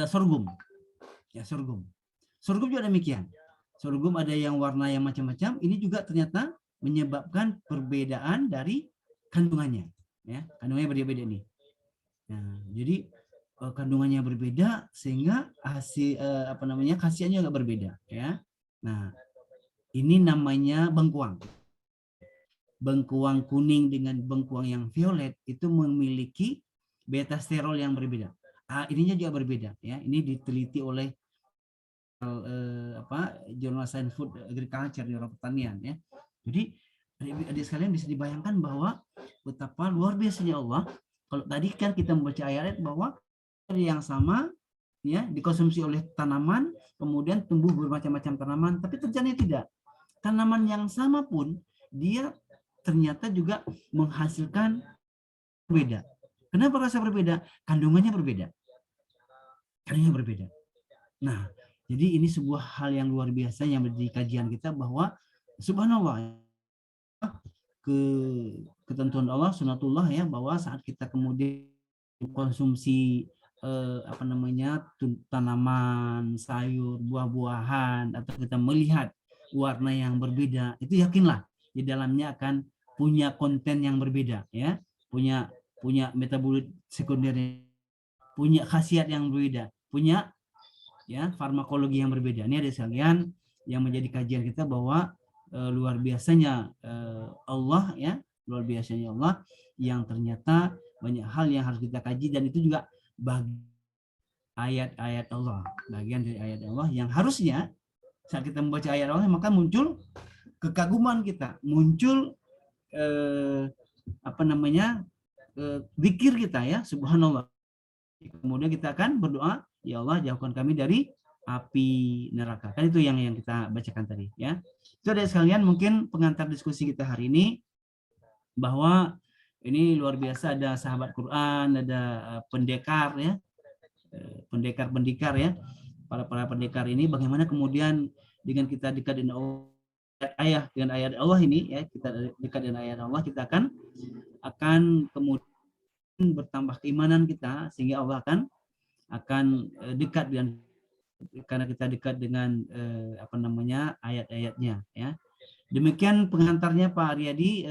sorghum. Ya, sorghum. Sorghum juga demikian. Sorghum ada yang warna yang macam-macam. Ini juga ternyata menyebabkan perbedaan dari kandungannya. Ya, kandungannya berbeda nih. Nah, jadi kandungannya berbeda sehingga hasil khasiatnya juga berbeda. Ya. Nah, ini namanya bengkuang. Bengkuang kuning dengan bengkuang yang violet itu memiliki beta sterol yang berbeda. Ininya juga berbeda, ya. Ini diteliti oleh Journal Science Food Agriculture, di pertanian, ya. Jadi adik sekalian bisa dibayangkan bahwa betapa luar biasanya Allah. Kalau tadi kan kita membaca ayat bahwa yang sama, ya, dikonsumsi oleh tanaman, kemudian tumbuh bermacam-macam tanaman, tapi ternyata tidak. Tanaman yang sama pun dia ternyata juga menghasilkan berbeda. Kenapa rasa berbeda? Kandungannya berbeda. Kandungannya berbeda. Nah, jadi ini sebuah hal yang luar biasa yang menjadi kajian kita bahwa subhanallah, ketentuan Allah, sunatullah, ya, bahwa saat kita kemudian konsumsi tanaman, sayur, buah-buahan, atau kita melihat warna yang berbeda, itu yakinlah di dalamnya akan punya konten yang berbeda, ya, punya metabolit sekunder, punya khasiat yang berbeda, punya, ya, farmakologi yang berbeda. Ini ada sekalian yang menjadi kajian kita bahwa luar biasanya Allah, ya, luar biasanya Allah yang ternyata banyak hal yang harus kita kaji, dan itu juga ayat-ayat Allah, bagian dari ayat Allah yang harusnya saat kita membaca ayat Allah maka muncul kekaguman kita, muncul zikir kita, ya, subhanallah. Kemudian kita akan berdoa, ya Allah, jauhkan kami dari api neraka. Kan itu yang kita bacakan tadi, ya. Itu ada sekalian mungkin pengantar diskusi kita hari ini, bahwa ini luar biasa, ada sahabat Quran, ada pendekar, ya, pendekar, ya, para pendekar ini, bagaimana kemudian dengan kita dekat dengan ayat Allah ini, ya, kita dekat dengan ayat Allah, kita akan kemudian bertambah keimanan kita, sehingga Allah akan dekat dengan, karena kita dekat dengan ayat-ayatnya, ya. Demikian pengantarnya Pak Aryadi.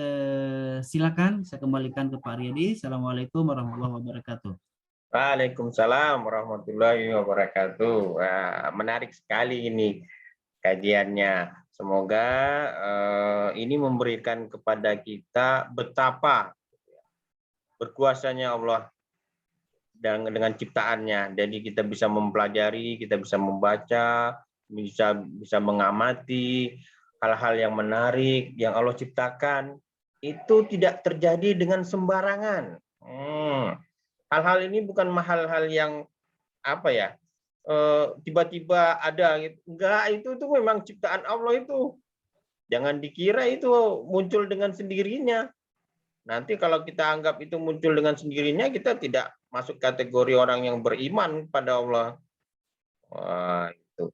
Silakan saya kembalikan ke Pak Aryadi. Assalamualaikum warahmatullahi wabarakatuh. Waalaikumsalam warahmatullahi wabarakatuh. Wah, menarik sekali ini kajiannya. Semoga ini memberikan kepada kita betapa berkuasanya Allah dengan ciptaannya. Jadi kita bisa mempelajari, kita bisa membaca, bisa mengamati hal-hal yang menarik yang Allah ciptakan. Itu tidak terjadi dengan sembarangan. Hal-hal ini bukan hal-hal yang tiba-tiba ada. Enggak, itu memang ciptaan Allah itu. Jangan dikira itu muncul dengan sendirinya. Nanti kalau kita anggap itu muncul dengan sendirinya, kita tidak masuk kategori orang yang beriman pada Allah. Wah, itu.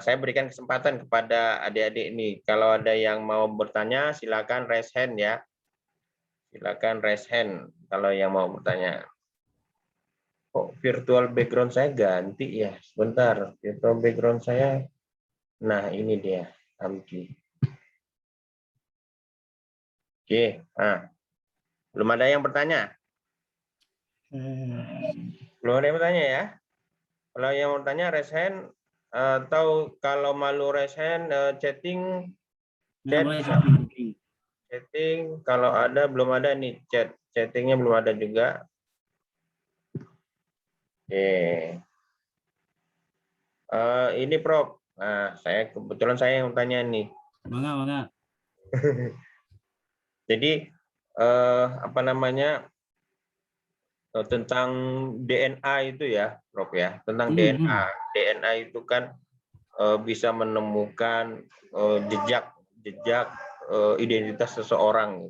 Saya berikan kesempatan kepada adik-adik ini. Kalau ada yang mau bertanya, silakan raise hand, ya. Silakan raise hand kalau yang mau bertanya. Kok virtual background saya ganti ya? Sebentar, virtual background saya. Nah, ini dia, Amki. Oke, belum ada yang bertanya? Belum ada yang bertanya, ya? Kalau yang mau bertanya, raise hand, atau kalau malu raise hand, chatting. Chatting, kalau ada, belum ada nih, chattingnya belum ada juga. Oke. Ini Prof. Nah, kebetulan saya yang tanya nih. Mangga. Jadi apa namanya tentang DNA itu ya, Prof ya, tentang DNA. DNA itu kan bisa menemukan jejak identitas seseorang.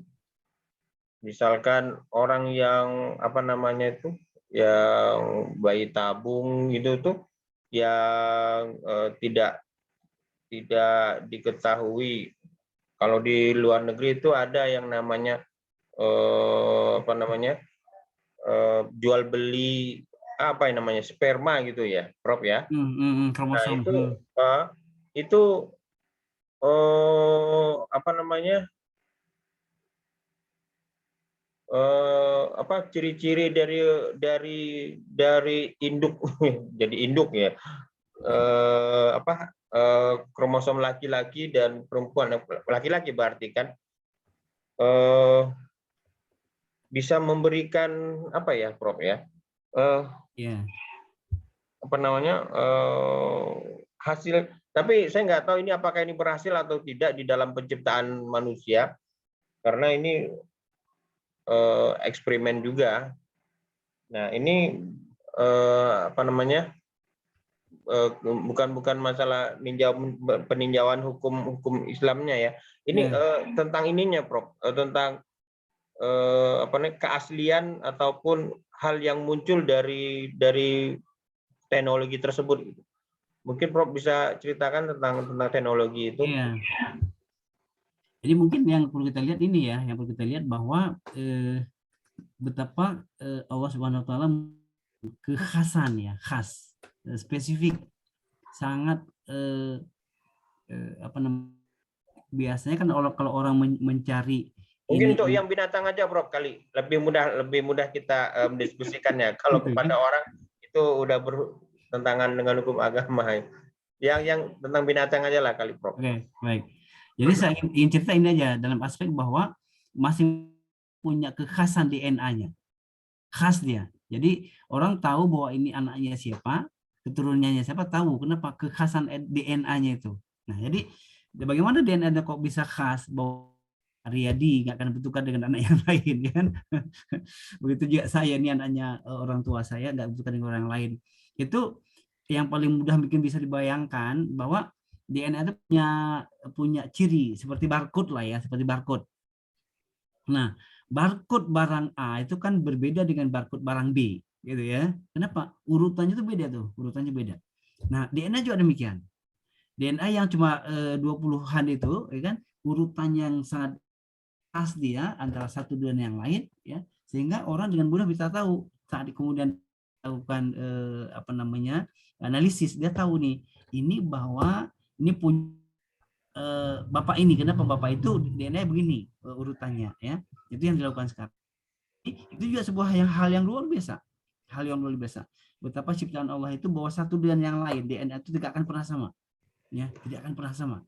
Misalkan orang yang apa namanya itu, yang bayi tabung itu tuh, yang tidak diketahui. Kalau di luar negeri itu ada yang namanya apa namanya jual beli apa yang namanya sperma gitu ya, Prof ya. Nah Kromosom. itu apa namanya apa ciri-ciri dari induk jadi induk ya, apa kromosom laki-laki dan perempuan, laki-laki berarti kan bisa memberikan apa ya, Prof ya, apa namanya hasil. Tapi saya nggak tahu ini apakah ini berhasil atau tidak di dalam penciptaan manusia, karena ini eksperimen juga. Nah ini apa namanya bukan masalah peninjauan hukum Islamnya ya. Ini tentang ininya, Prof, tentang apa namanya keaslian ataupun hal yang muncul dari teknologi tersebut. Mungkin Prof bisa ceritakan tentang teknologi itu. Iya. Jadi mungkin yang perlu kita lihat ini ya, yang perlu kita lihat bahwa betapa Allah Subhanahu Wa Taala kekhasan ya, khas, spesifik, sangat apa namanya, biasanya kan kalau orang mencari mungkin ini, untuk yang binatang aja, Prof, kali lebih mudah kita mendiskusikannya. Kalau kepada orang itu udah bertentangan dengan hukum agama. Yang tentang binatang aja lah kali, Prof. Oke, baik. Jadi saya ingin cerita ini aja dalam aspek bahwa masing punya kekhasan DNA-nya. Khas dia. Jadi orang tahu bahwa ini anaknya siapa, keturunannya siapa, tahu. Kenapa? Kekhasan DNA-nya itu. Nah, jadi bagaimana DNA-nya kok bisa khas bahwa Riyadi nggak akan bertukar dengan anak yang lain, kan? Begitu juga saya, ini anaknya orang tua saya, nggak bertukar dengan orang lain. Itu yang paling mudah mungkin bisa dibayangkan, bahwa DNA itu punya ciri seperti barcode lah ya, seperti barcode. Nah, barcode barang A itu kan berbeda dengan barcode barang B, gitu ya. Kenapa? Urutannya itu beda tuh, urutannya beda. Nah, DNA juga demikian. DNA yang cuma 20-an itu, ya kan, urutan yang sangat khas dia antara satu dengan yang lain, ya, sehingga orang dengan mudah bisa tahu saat kemudian lakukan apa namanya analisis, dia tahu nih, ini bahwa ini punya bapak ini, kenapa bapak itu DNA begini urutannya, ya. Itu yang dilakukan sekarang. Itu juga sebuah hal yang luar biasa, hal yang luar biasa. Betapa ciptaan Allah itu bahwa satu dengan yang lain, DNA itu tidak akan pernah sama, ya, tidak akan pernah sama.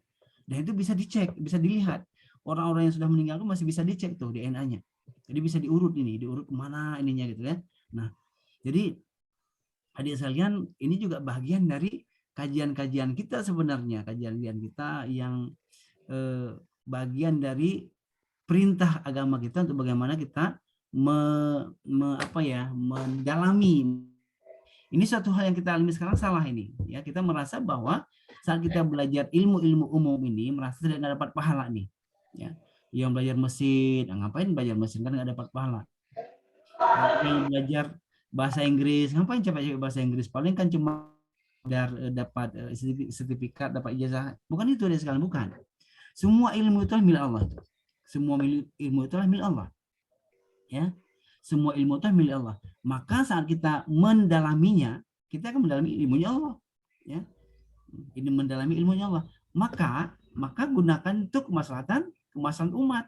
Dan itu bisa dicek, bisa dilihat. Orang-orang yang sudah meninggal itu masih bisa dicek tuh DNA-nya. Jadi bisa diurut kemana ininya gitu ya. Nah, jadi adik sekalian, ini juga bagian dari kajian-kajian kita sebenarnya, kajian kita yang bagian dari perintah agama kita untuk bagaimana kita mendalami. Ini suatu hal yang kita alami sekarang salah ini, ya. Kita merasa bahwa saat kita belajar ilmu-ilmu umum ini merasa tidak dapat pahala nih, ya. Yang belajar mesin, ngapain belajar mesin, kan nggak dapat pahala. Yang belajar bahasa Inggris, ngapain capek-capek bahasa Inggris, paling kan cuma dapat sertifikat, dapat ijazah. Bukan itu, sekalian, bukan. Semua ilmu itu milik Allah. Semua ilmu itu milik Allah, ya. Semua ilmu itu milik Allah. Maka saat kita mendalaminya, kita akan mendalami ilmunya Allah, ya. Ini mendalami ilmunya Allah. Maka gunakan itu kemaslahatan umat.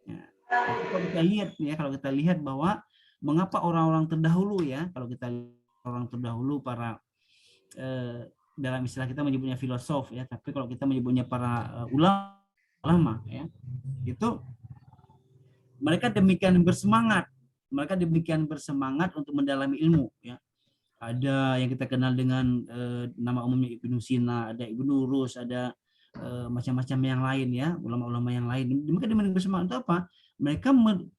Ya. Kalau kita lihat, ya, kalau kita lihat bahwa mengapa orang-orang terdahulu, ya, kalau kita lihat orang terdahulu, para dalam istilah kita menyebutnya filosof, ya, tapi kalau kita menyebutnya para ulama, ya, itu mereka demikian bersemangat untuk mendalami ilmu, ya. Ada yang kita kenal dengan nama umumnya Ibnu Sina, ada Ibnu Rus, ada macam-macam yang lain ya, ulama-ulama yang lain. Mereka dimana bersemangat itu apa? Mereka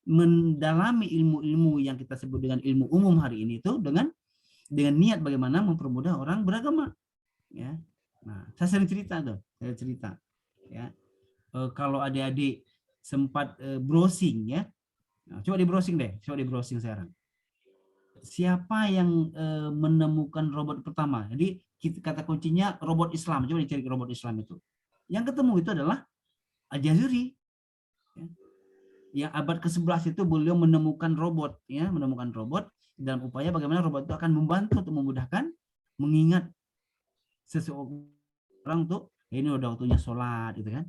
mendalami ilmu-ilmu yang kita sebut dengan ilmu umum hari ini itu dengan niat bagaimana mempermudah orang beragama. Ya, nah saya sering cerita tuh, ya. Kalau adik-adik sempat browsing ya, nah, coba di browsing sekarang. Siapa yang menemukan robot pertama? Jadi kata kuncinya robot Islam. Coba dicari robot Islam itu. Yang ketemu itu adalah Al-Jazuri. Ya. Yang abad ke-11 itu beliau menemukan robot, ya, menemukan robot dalam upaya bagaimana robot itu akan membantu untuk memudahkan mengingat seseorang tuh ini udah waktunya sholat gitu kan.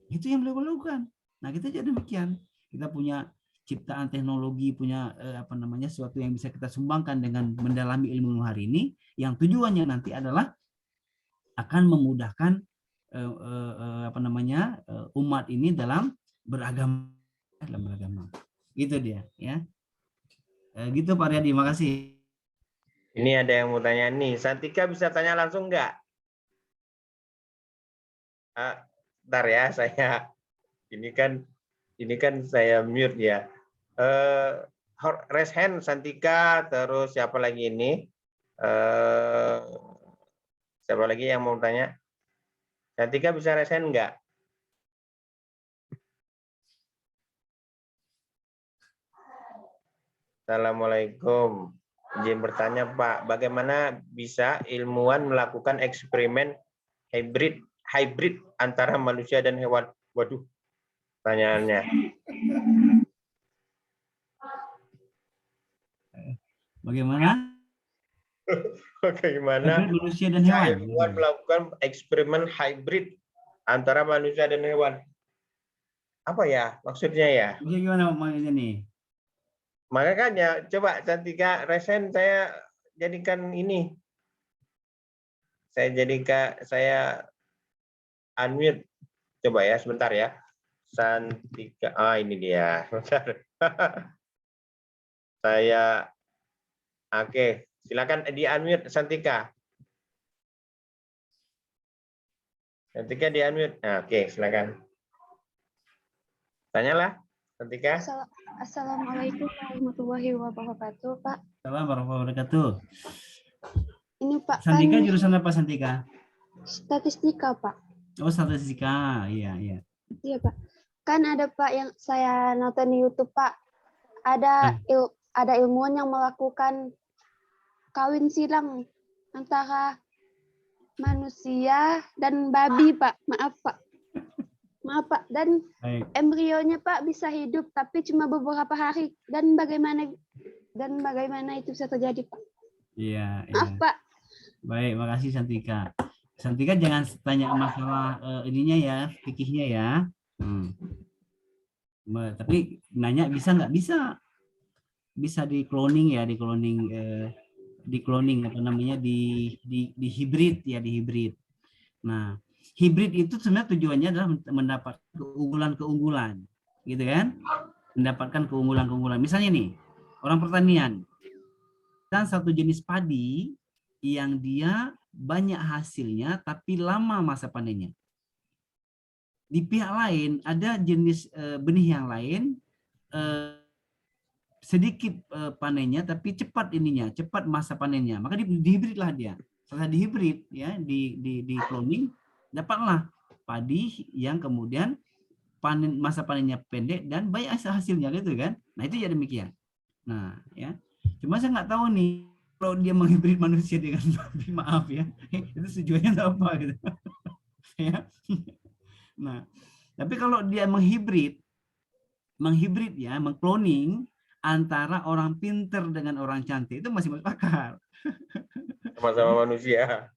Itu yang beliau lakukan. Nah, kita jadi demikian. Kita punya ciptaan teknologi, punya sesuatu yang bisa kita sumbangkan dengan mendalami ilmu hari ini, yang tujuannya nanti adalah akan memudahkan umat ini dalam beragama. Gitu dia, ya. Gitu Pak Riyadi, makasih. Ini ada yang mau tanya nih. Santika bisa tanya langsung nggak? Bentar ya, saya ini kan saya mute ya. Raise hand Santika, terus siapa lagi ini? Siapa lagi yang mau tanya? Santika bisa raise hand nggak? Assalamualaikum. Izin bertanya Pak, bagaimana bisa ilmuwan melakukan eksperimen hybrid antara manusia dan hewan? Waduh, pertanyaannya. Bagaimana? Bagaimana manusia dan hewan? Ilmuwan melakukan eksperimen hybrid antara manusia dan hewan? Apa ya maksudnya ya? Gimana maksudnya nih? Makanya coba Santika resen saya jadikan ini. Saya unmute. Coba ya sebentar ya. Santika, ini dia. Sebentar. Oke, silakan di unmute Santika. Santika di unmute. Nah, oke, silakan. Tanyalah Santika. Assalamualaikum warahmatullahi wabarakatuh, Pak. Assalamualaikum warahmatullahi wabarakatuh. Ini Pak, Santika kan jurusan apa Santika? statistika, Pak. Oh, statistika. Iya. Iya, Pak. Kan ada Pak yang saya nonton di YouTube, Pak. Ada ilmuwan yang melakukan kawin silang antara manusia dan babi, Pak. Maaf, Pak. Dan Baik. embrionya Pak bisa hidup tapi cuma beberapa hari. Dan bagaimana itu bisa terjadi, Pak? Iya. Maaf, Pak. Baik, makasih Santika. Santika jangan tanya masalah ininya ya, fikihnya ya. Tapi nanya bisa nggak? Bisa di cloning ya, di cloning apa namanya, di hibrid ya, di hibrid. Nah, hibrid itu sebenarnya tujuannya adalah mendapatkan keunggulan-keunggulan, gitu kan? Mendapatkan keunggulan-keunggulan. Misalnya nih, orang pertanian, dan satu jenis padi yang dia banyak hasilnya tapi lama masa panennya. Di pihak lain ada jenis benih yang lain sedikit panennya tapi cepat masa panennya. Maka dihibridlah dia. Setelah dihibrid ya, di cloning, dapatlah padi yang kemudian masa panennya pendek dan banyak hasilnya gitu kan. Nah, itu ya demikian. Nah, ya. Cuma saya nggak tahu nih kalau dia menghibrid manusia dengan babi, maaf ya. Itu tujuannya apa gitu. Ya. Nah, tapi kalau dia menghibrid ya, mengkloning antara orang pinter dengan orang cantik, itu masih masuk akal. Sama-sama manusia.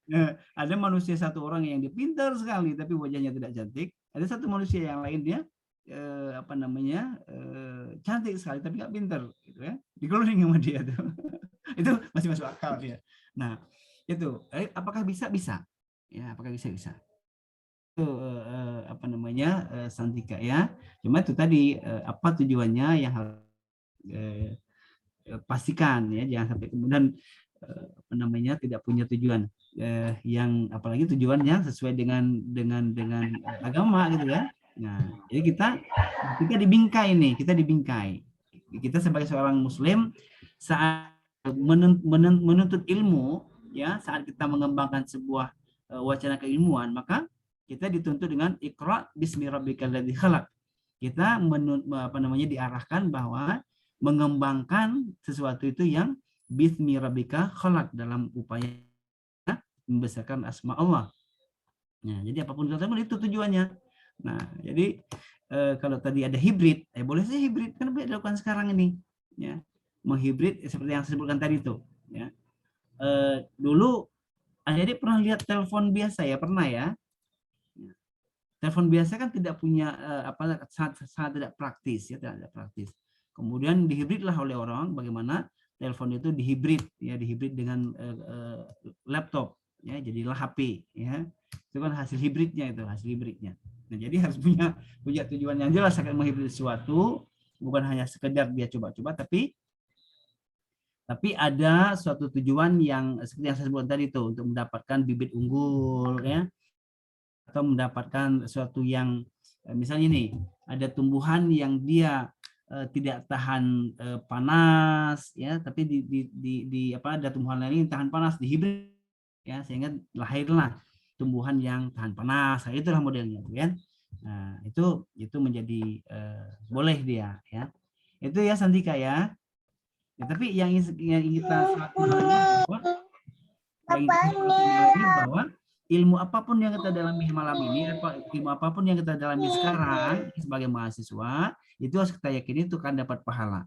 Ada manusia satu orang yang dia pintar sekali tapi wajahnya tidak cantik, ada satu manusia yang lain dia cantik sekali tapi nggak pintar, gitu ya, dikloning sama dia tuh. Itu masih masuk akal dia. Nah, itu apakah bisa ya, apakah bisa itu Santika ya. Cuma itu tadi apa tujuannya yang harus pastikan ya, jangan sampai kemudian apa namanya, tidak punya tujuan yang apalagi tujuannya sesuai dengan agama gitu kan. Nah, jadi kita dibingkai nih, kita dibingkai. Kita sebagai seorang muslim saat menuntut ilmu, ya, saat kita mengembangkan sebuah wacana keilmuan, maka kita dituntut dengan Iqra bismi rabbikal ladzi khalaq. Kita diarahkan bahwa mengembangkan sesuatu itu yang bismi rabbika khalaq, dalam upaya membesarkan asma Allah. Nah, jadi apapun itu tujuannya. Nah, jadi kalau tadi ada hibrid, boleh sih hibrid, kan boleh dilakukan sekarang ini, ya, menghibrid seperti yang saya sebutkan tadi itu, ya. Dulu adik pernah lihat telepon biasa ya, pernah ya? Telepon biasa kan tidak punya sangat tidak praktis, ya, tidak praktis. Kemudian dihibridlah oleh orang bagaimana telepon itu dihibrid, ya, dihibrid dengan laptop, ya, jadilah HP, ya. Itu kan hasil hibridnya itu, hasil hibridnya. Nah, jadi harus punya tujuan yang jelas akan menghibrid sesuatu, bukan hanya sekedar dia coba-coba, tapi ada suatu tujuan yang seperti yang saya sebutkan tadi itu, untuk mendapatkan bibit unggul, ya, atau mendapatkan sesuatu yang misalnya ini ada tumbuhan yang dia tidak tahan panas, ya, tapi ada tumbuhan lain yang tahan panas, dihibrid, ya, sehingga lahirlah tumbuhan yang tahan panas. Nah, itulah modelnya, kan. Nah, itu menjadi boleh dia, ya. Itu ya Santika, ya. Tapi yang kita bahwa ilmu apapun yang kita dalami malam ini, ilmu apapun yang kita dalami sekarang sebagai mahasiswa, itu harus kita yakini itu kan dapat pahala.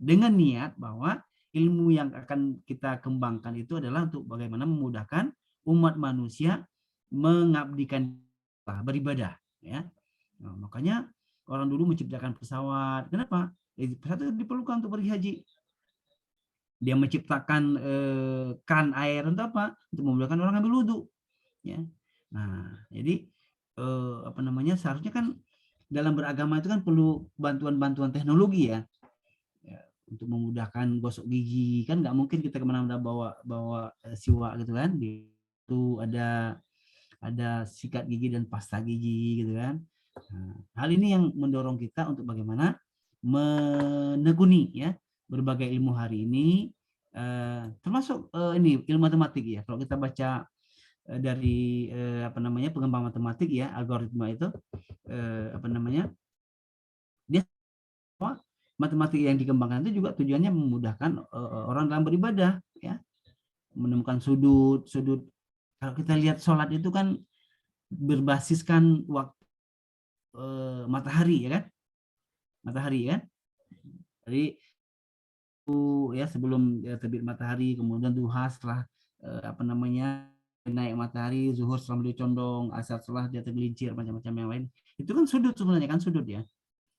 Dengan niat bahwa ilmu yang akan kita kembangkan itu adalah untuk bagaimana memudahkan umat manusia mengabdikan beribadah, ya. Nah, makanya orang dulu menciptakan pesawat. Kenapa? Pesawat itu diperlukan untuk pergi haji. Dia menciptakan kan air untuk apa? Untuk memudahkan orang ambil wudhu, ya. Nah, jadi seharusnya kan dalam beragama itu kan perlu bantuan teknologi, ya. Untuk memudahkan gosok gigi, kan nggak mungkin kita kemana-mana bawa siwak gitu kan. Itu ada sikat gigi dan pasta gigi gitu kan. Nah, hal ini yang mendorong kita untuk bagaimana menekuni, ya, berbagai ilmu hari ini, termasuk ini ilmu matematik, ya. Kalau kita baca dari pengembang matematik, ya, algoritma itu dia matematik yang dikembangkan itu juga tujuannya memudahkan orang dalam beribadah, ya, menemukan sudut. Kalau kita lihat sholat itu kan berbasiskan waktu matahari, ya kan, jadi ya sebelum terbit matahari, kemudian duha setelah naik matahari, zuhur setelah beliau condong, asar setelah dia tergelincir, macam-macam yang lain. Itu kan sudut sebenarnya, kan sudut, ya.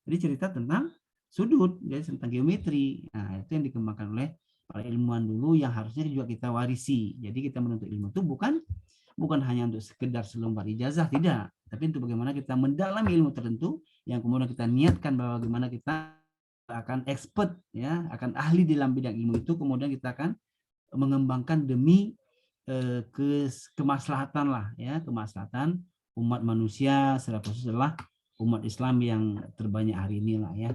Jadi cerita tentang sudut, jadi tentang geometri. Nah, itu yang dikembangkan oleh para ilmuwan dulu yang harusnya juga kita warisi. Jadi kita menuntut ilmu itu bukan hanya untuk sekedar selembar ijazah, tidak, tapi untuk bagaimana kita mendalami ilmu tertentu yang kemudian kita niatkan bahwa bagaimana kita akan expert, ya, akan ahli dalam bidang ilmu itu, kemudian kita akan mengembangkan demi kemaslahatan lah, ya, kemaslahatan umat manusia, secara khusus adalah umat Islam yang terbanyak hari ini lah, ya.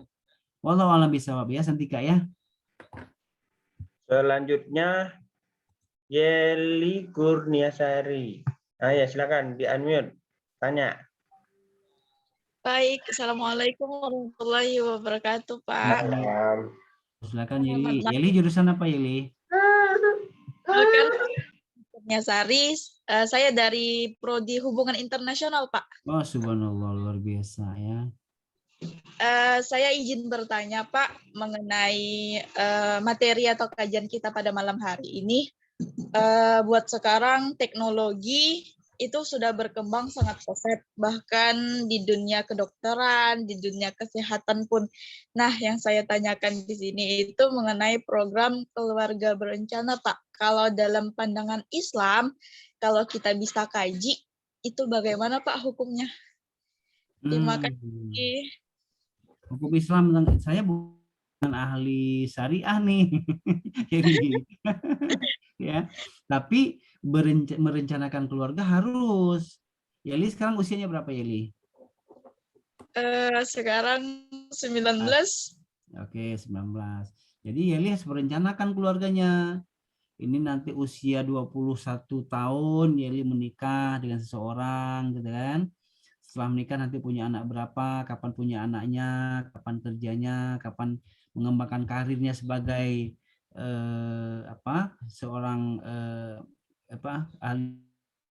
Wallahu a'lam bishawab, ya Santika, ya. Selanjutnya Yeli Kurniasari. Ya, silakan di unmute, tanya. Baik, Assalamualaikum warahmatullahi wabarakatuh, Pak. Silakan Yeli. Yeli jurusan apa, Yeli? Kurniasari, saya dari Prodi Hubungan Internasional, Pak. Oh, subhanallah, luar biasa, ya. Saya izin bertanya, Pak, mengenai materi atau kajian kita pada malam hari ini. Buat sekarang teknologi itu sudah berkembang sangat pesat, bahkan di dunia kedokteran, di dunia kesehatan pun. Nah, yang saya tanyakan di sini itu mengenai program keluarga berencana, Pak. Kalau dalam pandangan Islam, kalau kita bisa kaji, itu bagaimana, Pak, hukumnya? Terima kasih. Hukum Islam, saya bukan ahli syariah nih. ya. Tapi merencanakan keluarga harus. Yeli sekarang usianya berapa, Yeli? Sekarang 19. Oke, 19. Jadi Yeli harus merencanakan keluarganya. Ini nanti usia 21 tahun Yeli menikah dengan seseorang gitu kan. Setelah menikah nanti punya anak berapa, kapan punya anaknya, kapan kerjanya, kapan mengembangkan karirnya sebagai seorang ahli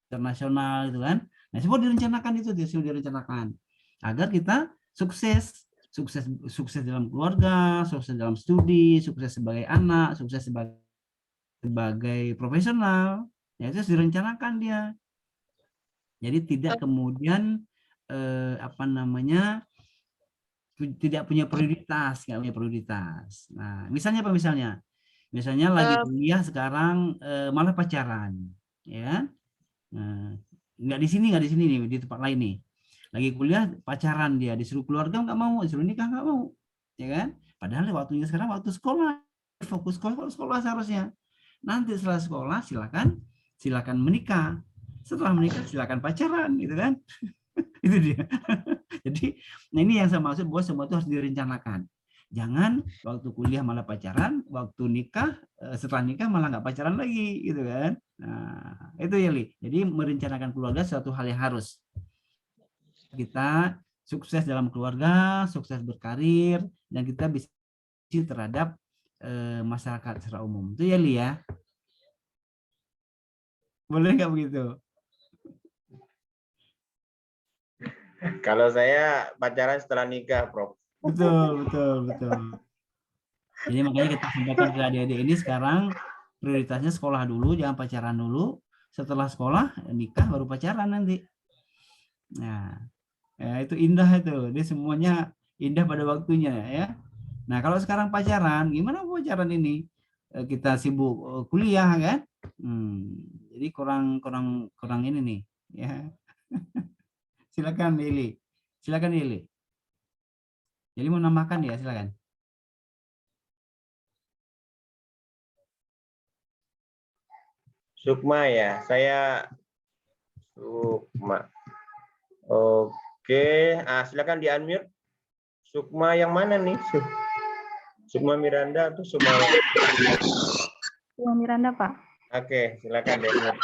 internasional gitu kan. Nah, semua direncanakan, itu sudah direncanakan agar kita sukses dalam keluarga, sukses dalam studi, sukses sebagai anak, sukses sebagai profesional. Ya, itu direncanakan dia. Jadi tidak kemudian tidak punya prioritas, nggak punya prioritas. Nah, misalnya apa misalnya? Misalnya lagi kuliah sekarang malah pacaran, ya. Nah, nggak di sini nih, di tempat lain nih. Lagi kuliah pacaran dia, disuruh keluarga nggak mau, disuruh nikah nggak mau, ya kan? Padahal waktunya sekarang waktu sekolah, fokus sekolah seharusnya. Nanti setelah sekolah silakan menikah. Setelah menikah silakan pacaran, gitu kan? Itu dia. Jadi, nah ini yang saya maksud, bahwa semua itu harus direncanakan. Jangan waktu kuliah malah pacaran, waktu nikah, setelah nikah malah nggak pacaran lagi, gitu kan? Nah, itu ya, Li. Jadi merencanakan keluarga suatu hal yang harus. Kita sukses dalam keluarga, sukses berkarir, dan kita bisa terhadap masyarakat secara umum. Itu ya, Li ya. Boleh nggak begitu? Kalau saya pacaran setelah nikah, Prof. Betul. Jadi makanya kita sampaikan ke adik-adik ini sekarang prioritasnya sekolah dulu, jangan pacaran dulu. Setelah sekolah nikah baru pacaran nanti. Nah, ya itu indah itu. Dia semuanya indah pada waktunya ya. Nah, kalau sekarang pacaran, gimana pacaran ini? Kita sibuk kuliah kan? Jadi kurang ini nih ya. Silakan Lili. Jadi mau nambahkan ya, silakan. Sukma ya, saya Sukma. Oke, silakan di unmute. Sukma yang mana nih? Sukma Miranda atau Sukma? Sukma Miranda, Pak. Oke, silakan di unmute.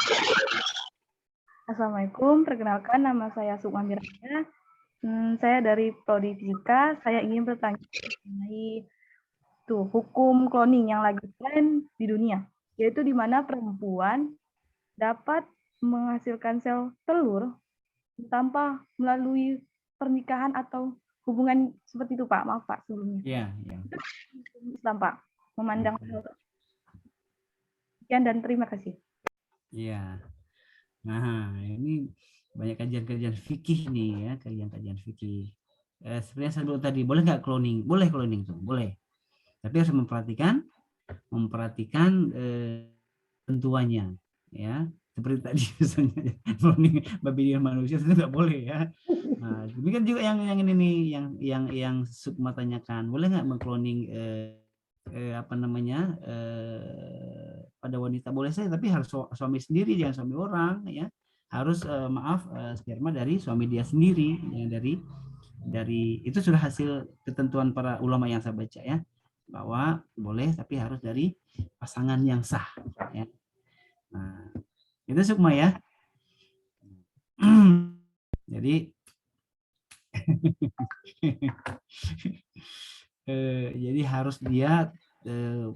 Assalamualaikum, perkenalkan nama saya Sukma Miranda. Saya dari Prodi Fisika. Saya ingin bertanya mengenai hukum cloning yang lagi tren di dunia, yaitu di mana perempuan dapat menghasilkan sel telur tanpa melalui pernikahan atau hubungan seperti itu, Pak. Maaf, Pak, sebelumnya. Iya. Islam, Pak, memandang hal sekian dan terima kasih. Iya. Nah, ini banyak kajian-kajian fikih nih ya, kajian fikih. Seperti yang saya bilang tadi, boleh nggak cloning? Boleh cloning tuh, boleh. Tapi harus memperhatikan tentuannya, ya. Seperti tadi misalnya cloning babi dan manusia itu nggak boleh ya. Nah, demikian juga yang ini nih, yang Sukma tanyakan, boleh nggak mengcloning pada wanita? Boleh saja, tapi harus suami sendiri, jangan suami orang ya. Harus sperma dari suami dia sendiri, ya, dari itu sudah hasil ketentuan para ulama yang saya baca ya, bahwa boleh tapi harus dari pasangan yang sah ya. Nah, itu Sukma ya. Jadi jadi harus dia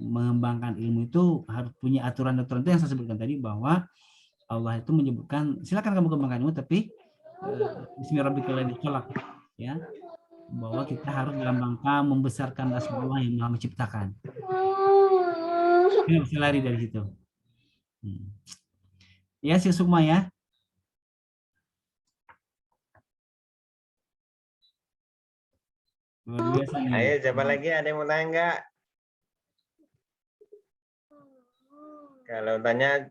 mengembangkan ilmu itu harus punya aturan-aturan itu yang saya sebutkan tadi, bahwa Allah itu menyebutkan silakan kamu kembangkan ilmu, tapi bismillahirrahmanirrahim ya, bahwa kita harus dalam rangka membesarkan asma Allah yang Maha menciptakan. Kita bisa lari dari situ. Ya, si Sukma ya. Luar biasa nih. Ayo, siapa lagi? Ada yang mau tanya nggak? Kalau tanya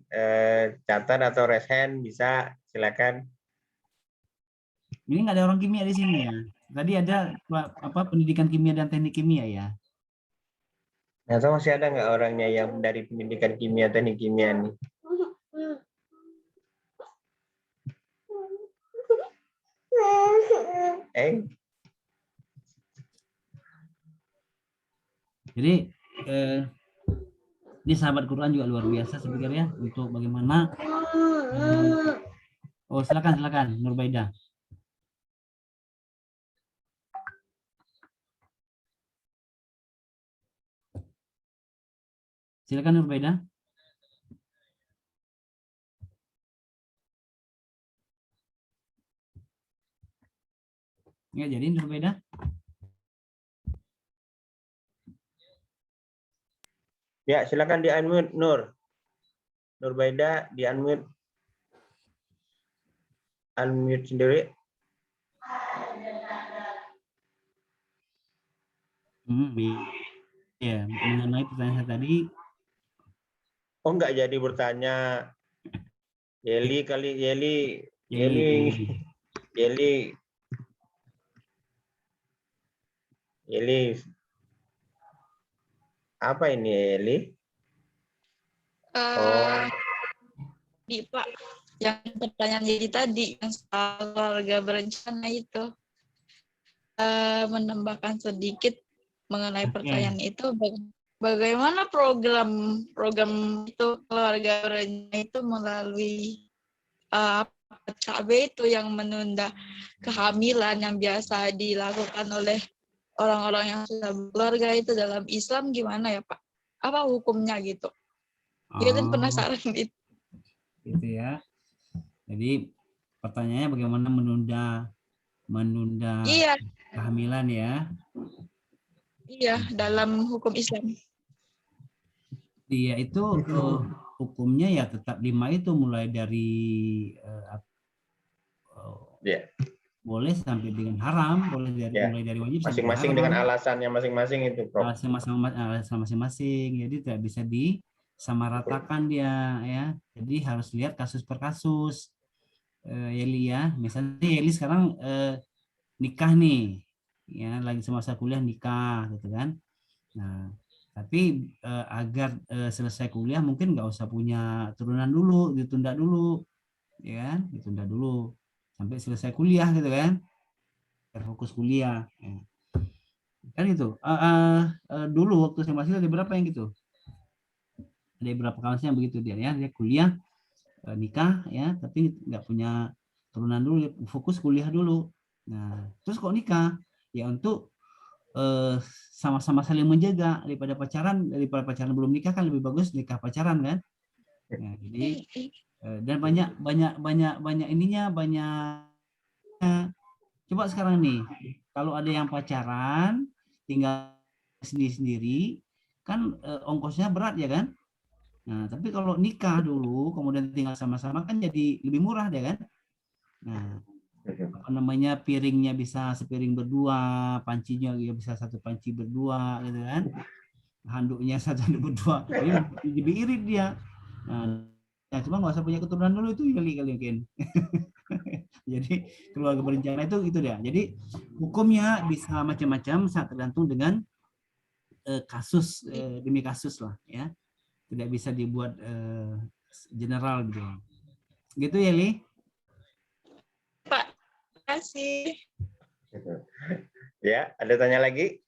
catat atau raise hand bisa, silakan. Ini nggak ada orang kimia di sini ya. Tadi ada pendidikan kimia dan teknik kimia ya. Nah, tahu masih ada nggak orangnya yang dari pendidikan kimia, teknik kimia nih? Jadi ini sahabat Quran juga luar biasa sebenarnya untuk bagaimana. Oh, silakan Nurbaida. Silakan Nurbaida. Ya, jadi Nurbaida. Ya, silakan di unmute Nurbaida di unmute. Unmute sendiri. Ya, mengenai pertanyaan saya tadi. Oh, nggak jadi bertanya. Yeli kali, Yeli. Apa ini Yeli? Di Pak, yang pertanyaan jadi tadi yang soal keluarga berencana itu, menambahkan sedikit mengenai pertanyaan itu, bagaimana program itu keluarga berencana itu melalui KB itu yang menunda kehamilan yang biasa dilakukan oleh orang-orang yang sudah berkeluarga itu dalam Islam gimana ya Pak? Apa hukumnya gitu? Kita kan penasaran gitu. Gitu ya. Jadi pertanyaannya bagaimana menunda Iya. kehamilan ya? Iya, dalam hukum Islam. Iya, itu hukumnya ya tetap 5 itu mulai dari boleh sampai dengan haram, boleh mulai dari wajib sampai masing-masing haram. dengan alasannya masing-masing itu, Prof. Alasan masing-masing. Jadi tidak bisa disamaratakan dia ya. Jadi harus lihat kasus per kasus. Yeli ya, misalnya Yeli sekarang nikah nih, ya lagi semasa kuliah nikah gitu kan. Nah, tapi agar selesai kuliah mungkin nggak usah punya turunan dulu, ditunda dulu, ya kan? Ditunda dulu sampai selesai kuliah gitu kan, terfokus kuliah. Ya. Kan itu. Dulu waktu saya masih ada berapa yang gitu? Ada beberapa kawan yang begitu dia kuliah, nikah ya, tapi nggak punya turunan dulu, fokus kuliah dulu. Nah, terus kok nikah? Ya untuk sama-sama saling menjaga daripada pacaran belum nikah kan lebih bagus nikah pacaran kan. Nah, jadi dan banyak ininya coba sekarang nih kalau ada yang pacaran tinggal sendiri-sendiri kan ongkosnya berat ya kan. Nah, tapi kalau nikah dulu kemudian tinggal sama-sama kan jadi lebih murah deh kan. Nah, apa namanya, piringnya bisa sepiring berdua, pancinya bisa satu panci berdua gitu kan, handuknya satu berdua, jadi lebih irit dia. Nah, ya, cuma nggak usah punya keturunan dulu itu kali mungkin. Jadi keluarga berencana itu dia. Jadi hukumnya bisa macam-macam, sangat tergantung dengan kasus demi kasus lah ya, tidak bisa dibuat general gitu. Gitu ya Li. Pak, terima kasih. Ya, ada tanya lagi?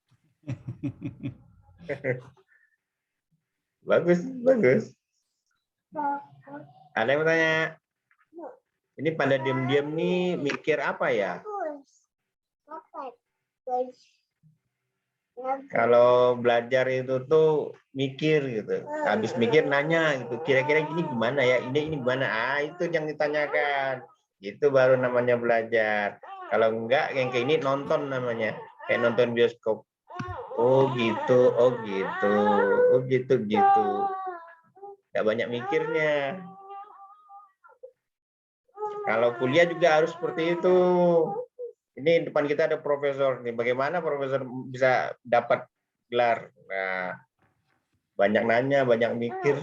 Bagus. Ada yang bertanya? Ini pada diam-diam nih mikir apa ya? Kalau belajar itu tuh mikir gitu. Habis mikir nanya gitu. Kira-kira gini gimana ya? Ini gimana? Itu yang ditanyakan. Itu baru namanya belajar. Kalau enggak yang kayak ini nonton namanya. Kayak nonton bioskop. Oh gitu. Nggak banyak mikirnya. Kalau kuliah juga harus seperti itu. Ini depan kita ada profesor nih. Bagaimana profesor bisa dapat gelar? Nah, banyak nanya, banyak mikir.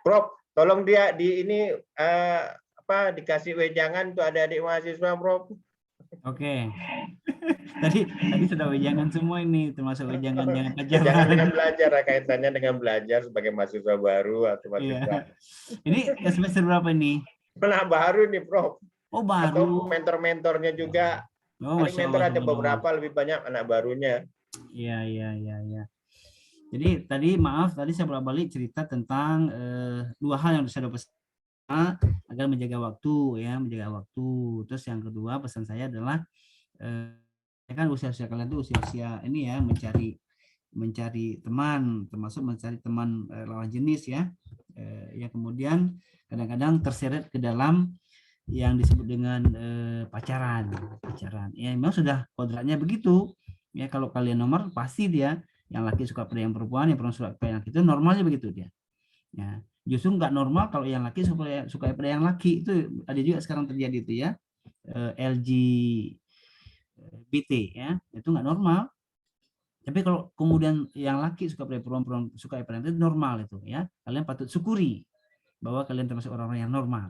Prof, tolong dia di ini dikasih wejangan tuh adik-adik mahasiswa, Prof. Oke. Tadi sudah wejangan semua ini, termasuk wejangan jangan Jangan pacaran. dengan belajar, kaitannya dengan belajar sebagai mahasiswa baru atau mahasiswa. Iya. Ini semester berapa ini? Nah, baru nih, Prof. Oh, Atau baru. mentor-mentornya juga. Oh, Paling Masya mentor Allah, ada subhanallah. beberapa, lebih banyak anak barunya. Iya, iya, iya, iya. Jadi tadi maaf, tadi saya bolak-balik cerita tentang dua hal yang saya pesan agar menjaga waktu, ya, menjaga waktu. Terus yang kedua pesan saya adalah kan usia-usia kalian itu usia-usia ini ya, mencari teman, termasuk mencari teman lawan jenis ya, yang kemudian kadang-kadang terseret ke dalam yang disebut dengan pacaran. Ya memang sudah kodratnya begitu ya, kalau kalian nomor pasti dia yang laki suka pada yang perempuan, yang perempuan suka pada yang laki, itu normalnya begitu dia ya. Justru nggak normal kalau yang laki suka pada yang laki, itu ada juga sekarang terjadi itu ya, LGBT ya, itu nggak normal. Tapi kalau kemudian yang laki suka pada perempuan suka pada yang itu normal itu ya, kalian patut syukuri bahwa kalian termasuk orang-orang yang normal.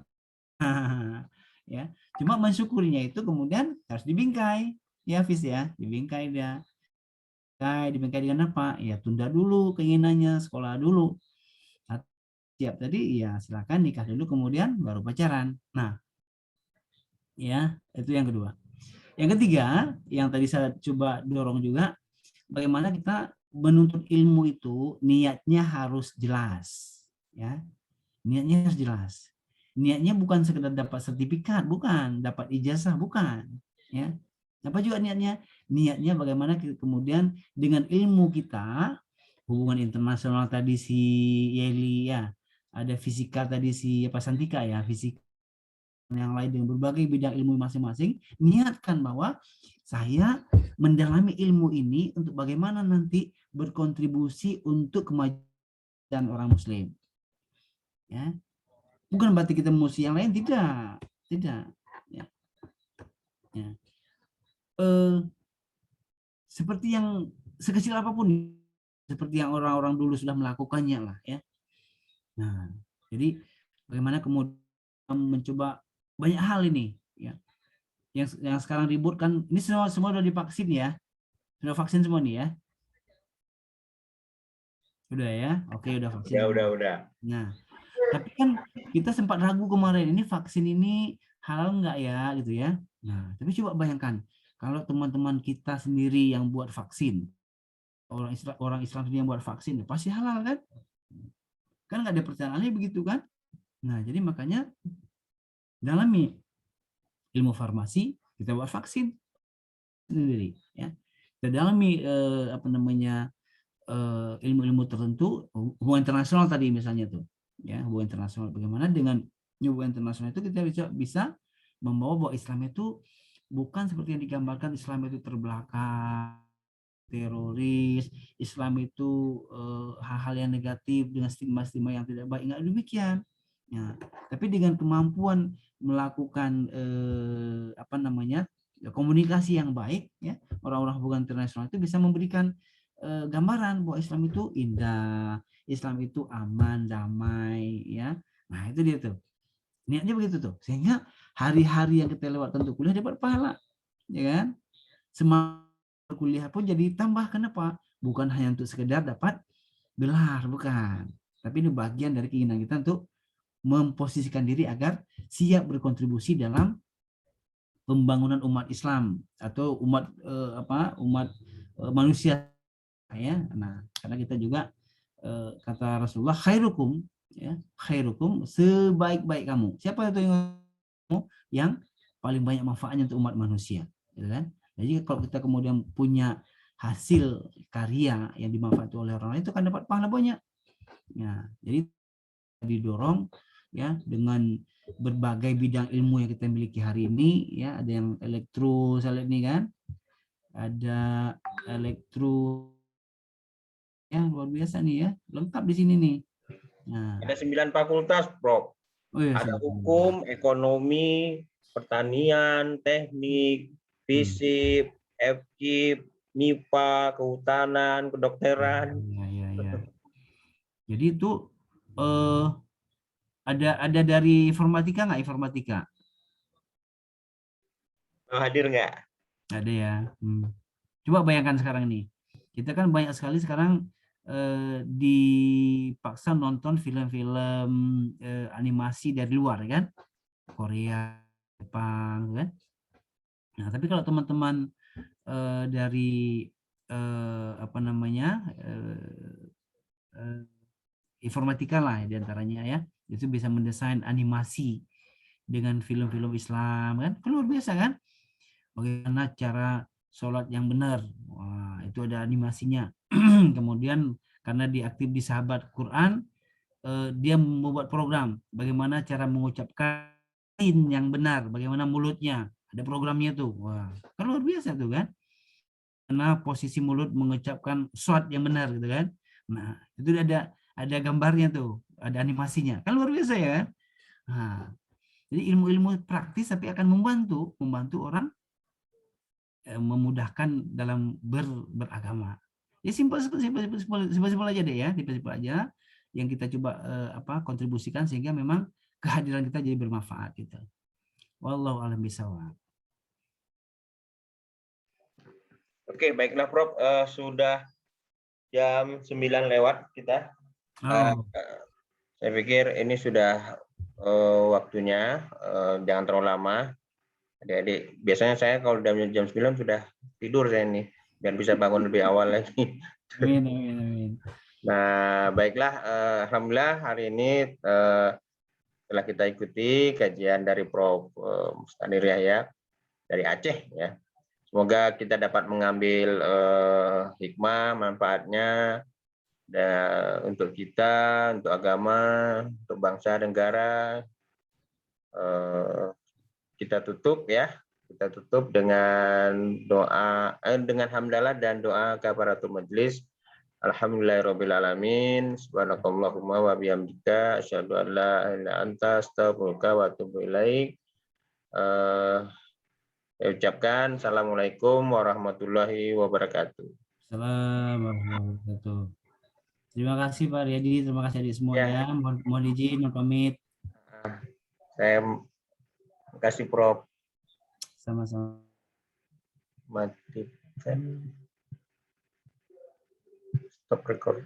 Ya, cuma mensyukurinya itu kemudian harus dibingkai ya, Fis ya, dibingkai dia. Dibingkai dengan apa? Ya tunda dulu keinginannya, sekolah dulu. Siap tadi ya silakan nikah dulu kemudian baru pacaran. Nah, ya itu yang kedua. Yang ketiga, yang tadi saya coba dorong juga, bagaimana kita menuntut ilmu itu niatnya harus jelas, ya. Niatnya harus jelas. Niatnya bukan sekedar dapat sertifikat, bukan, dapat ijazah, bukan, ya. Apa juga niatnya? Niatnya bagaimana kemudian dengan ilmu kita, hubungan internasional tadi si Yeli ya, ada fisika tadi si Santika ya, fisika yang lain dengan berbagai bidang ilmu masing-masing, niatkan bahwa saya mendalami ilmu ini untuk bagaimana nanti berkontribusi untuk kemajuan orang muslim. Ya. Bukan berarti kita musuh yang lain, tidak. Ya. Ya. Seperti yang sekecil apapun, seperti yang orang-orang dulu sudah melakukannya lah ya. Nah, jadi bagaimana kemudian mencoba banyak hal ini ya. Yang sekarang ribut kan, ini semua sudah divaksin ya. Sudah vaksin semua nih ya. Udah ya? Oke, udah vaksin. Udah. Nah, tapi kan kita sempat ragu kemarin, ini vaksin ini halal nggak ya gitu ya. Nah, tapi coba bayangkan kalau teman-teman kita sendiri yang buat vaksin, orang Islam sendiri yang buat vaksin, pasti halal kan? Kan nggak ada pertanyaan begitu kan? Nah, jadi makanya dalami ilmu farmasi, kita buat vaksin sendiri ya. Kita dalami ilmu-ilmu tertentu, hubungan internasional tadi misalnya tuh ya, hubungan internasional, bagaimana dengan hubungan internasional itu kita bisa membawa bahwa Islam itu bukan seperti yang digambarkan, Islam itu terbelakang, teroris, Islam itu hal-hal yang negatif dengan stigma-stigma yang tidak baik, nggak demikian ya. Tapi dengan kemampuan melakukan komunikasi yang baik ya, orang-orang hubungan internasional itu bisa memberikan gambaran bahwa Islam itu indah, Islam itu aman, damai ya. Nah, itu dia tuh. Niatnya begitu tuh. Sehingga hari-hari yang kita lewatkan untuk kuliah dapat pahala. Ya kan? Semangat kuliah pun jadi tambah. Kenapa? Bukan hanya untuk sekedar dapat gelar, bukan. Tapi ini bagian dari keinginan kita untuk memposisikan diri agar siap berkontribusi dalam pembangunan umat Islam atau umat manusia ya. Nah, karena kita juga kata Rasulullah, khairukum ya, khairukum, sebaik-baik kamu. Siapa itu yang paling banyak manfaatnya untuk umat manusia, gitu kan? Jadi kalau kita kemudian punya hasil karya yang dimanfaatkan oleh orang lain, itu kan dapat pahala banyak. Ya, jadi didorong ya dengan berbagai bidang ilmu yang kita miliki hari ini ya. Ada yang elektro, saya lihat nih kan, ada elektro yang luar biasa nih ya, lengkap di sini nih. Nah, ada 9 fakultas, Prof. Oh ya, ada hukum, ekonomi, pertanian, teknik, fisip, FKIP, MIPA, kehutanan, kedokteran. Ya. Jadi itu ada dari informatika nggak? Informatika hadir nggak? Nggak ada ya. Coba bayangkan sekarang nih, kita kan banyak sekali sekarang dipaksa nonton film-film animasi dari luar kan, Korea, Jepang kan. Nah, tapi kalau teman-teman dari apa namanya informatika lah diantaranya ya, itu bisa mendesain animasi dengan film-film Islam kan, luar biasa kan? Bagaimana cara sholat yang benar, wah itu ada animasinya. Kemudian karena dia aktif di Sahabat Quran, dia membuat program bagaimana cara mengucapkan yang benar, bagaimana mulutnya, ada programnya tuh, wah kan luar biasa tuh kan, karena posisi mulut mengucapkan shot yang benar gitu kan. Nah itu ada gambarnya tuh, ada animasinya, kan luar biasa ya kan. Nah, jadi ilmu-ilmu praktis tapi akan membantu orang memudahkan dalam beragama. Ya simpel aja deh ya, simpel aja yang kita coba kontribusikan sehingga memang kehadiran kita jadi bermanfaat gitu. Wallahu a'lam bishawab. Oke, baiklah Prof. Sudah jam 9 lewat kita. Saya pikir ini sudah waktunya, jangan terlalu lama. Adik-adik, biasanya saya kalau jam 9 sudah tidur saya nih, biar bisa bangun lebih awal lagi. Amin. Nah, baiklah, alhamdulillah hari ini setelah kita ikuti kajian dari Prof. Mustanir Yahya dari Aceh ya. Semoga kita dapat mengambil hikmah, manfaatnya untuk kita, untuk agama, untuk bangsa dan negara. Kita tutup ya. Kita tutup dengan doa, dengan hamdalah dan doa kafaratul majelis. Alhamdulillahirabbil alamin. Subhanakallahumma wa bihamdika asyhadu an la ilaha illa anta astaghfiruka wa atubu ilaik. Saya ucapkan assalamualaikum warahmatullahi wabarakatuh. Assalamualaikum warahmatullahi wabarakatuh. Terima kasih Pak Riyadi, terima kasih adik semua Ya. ya. Mohon izin, mohon pamit. Saya kasih Prof. Sama-sama. Matikan stop record.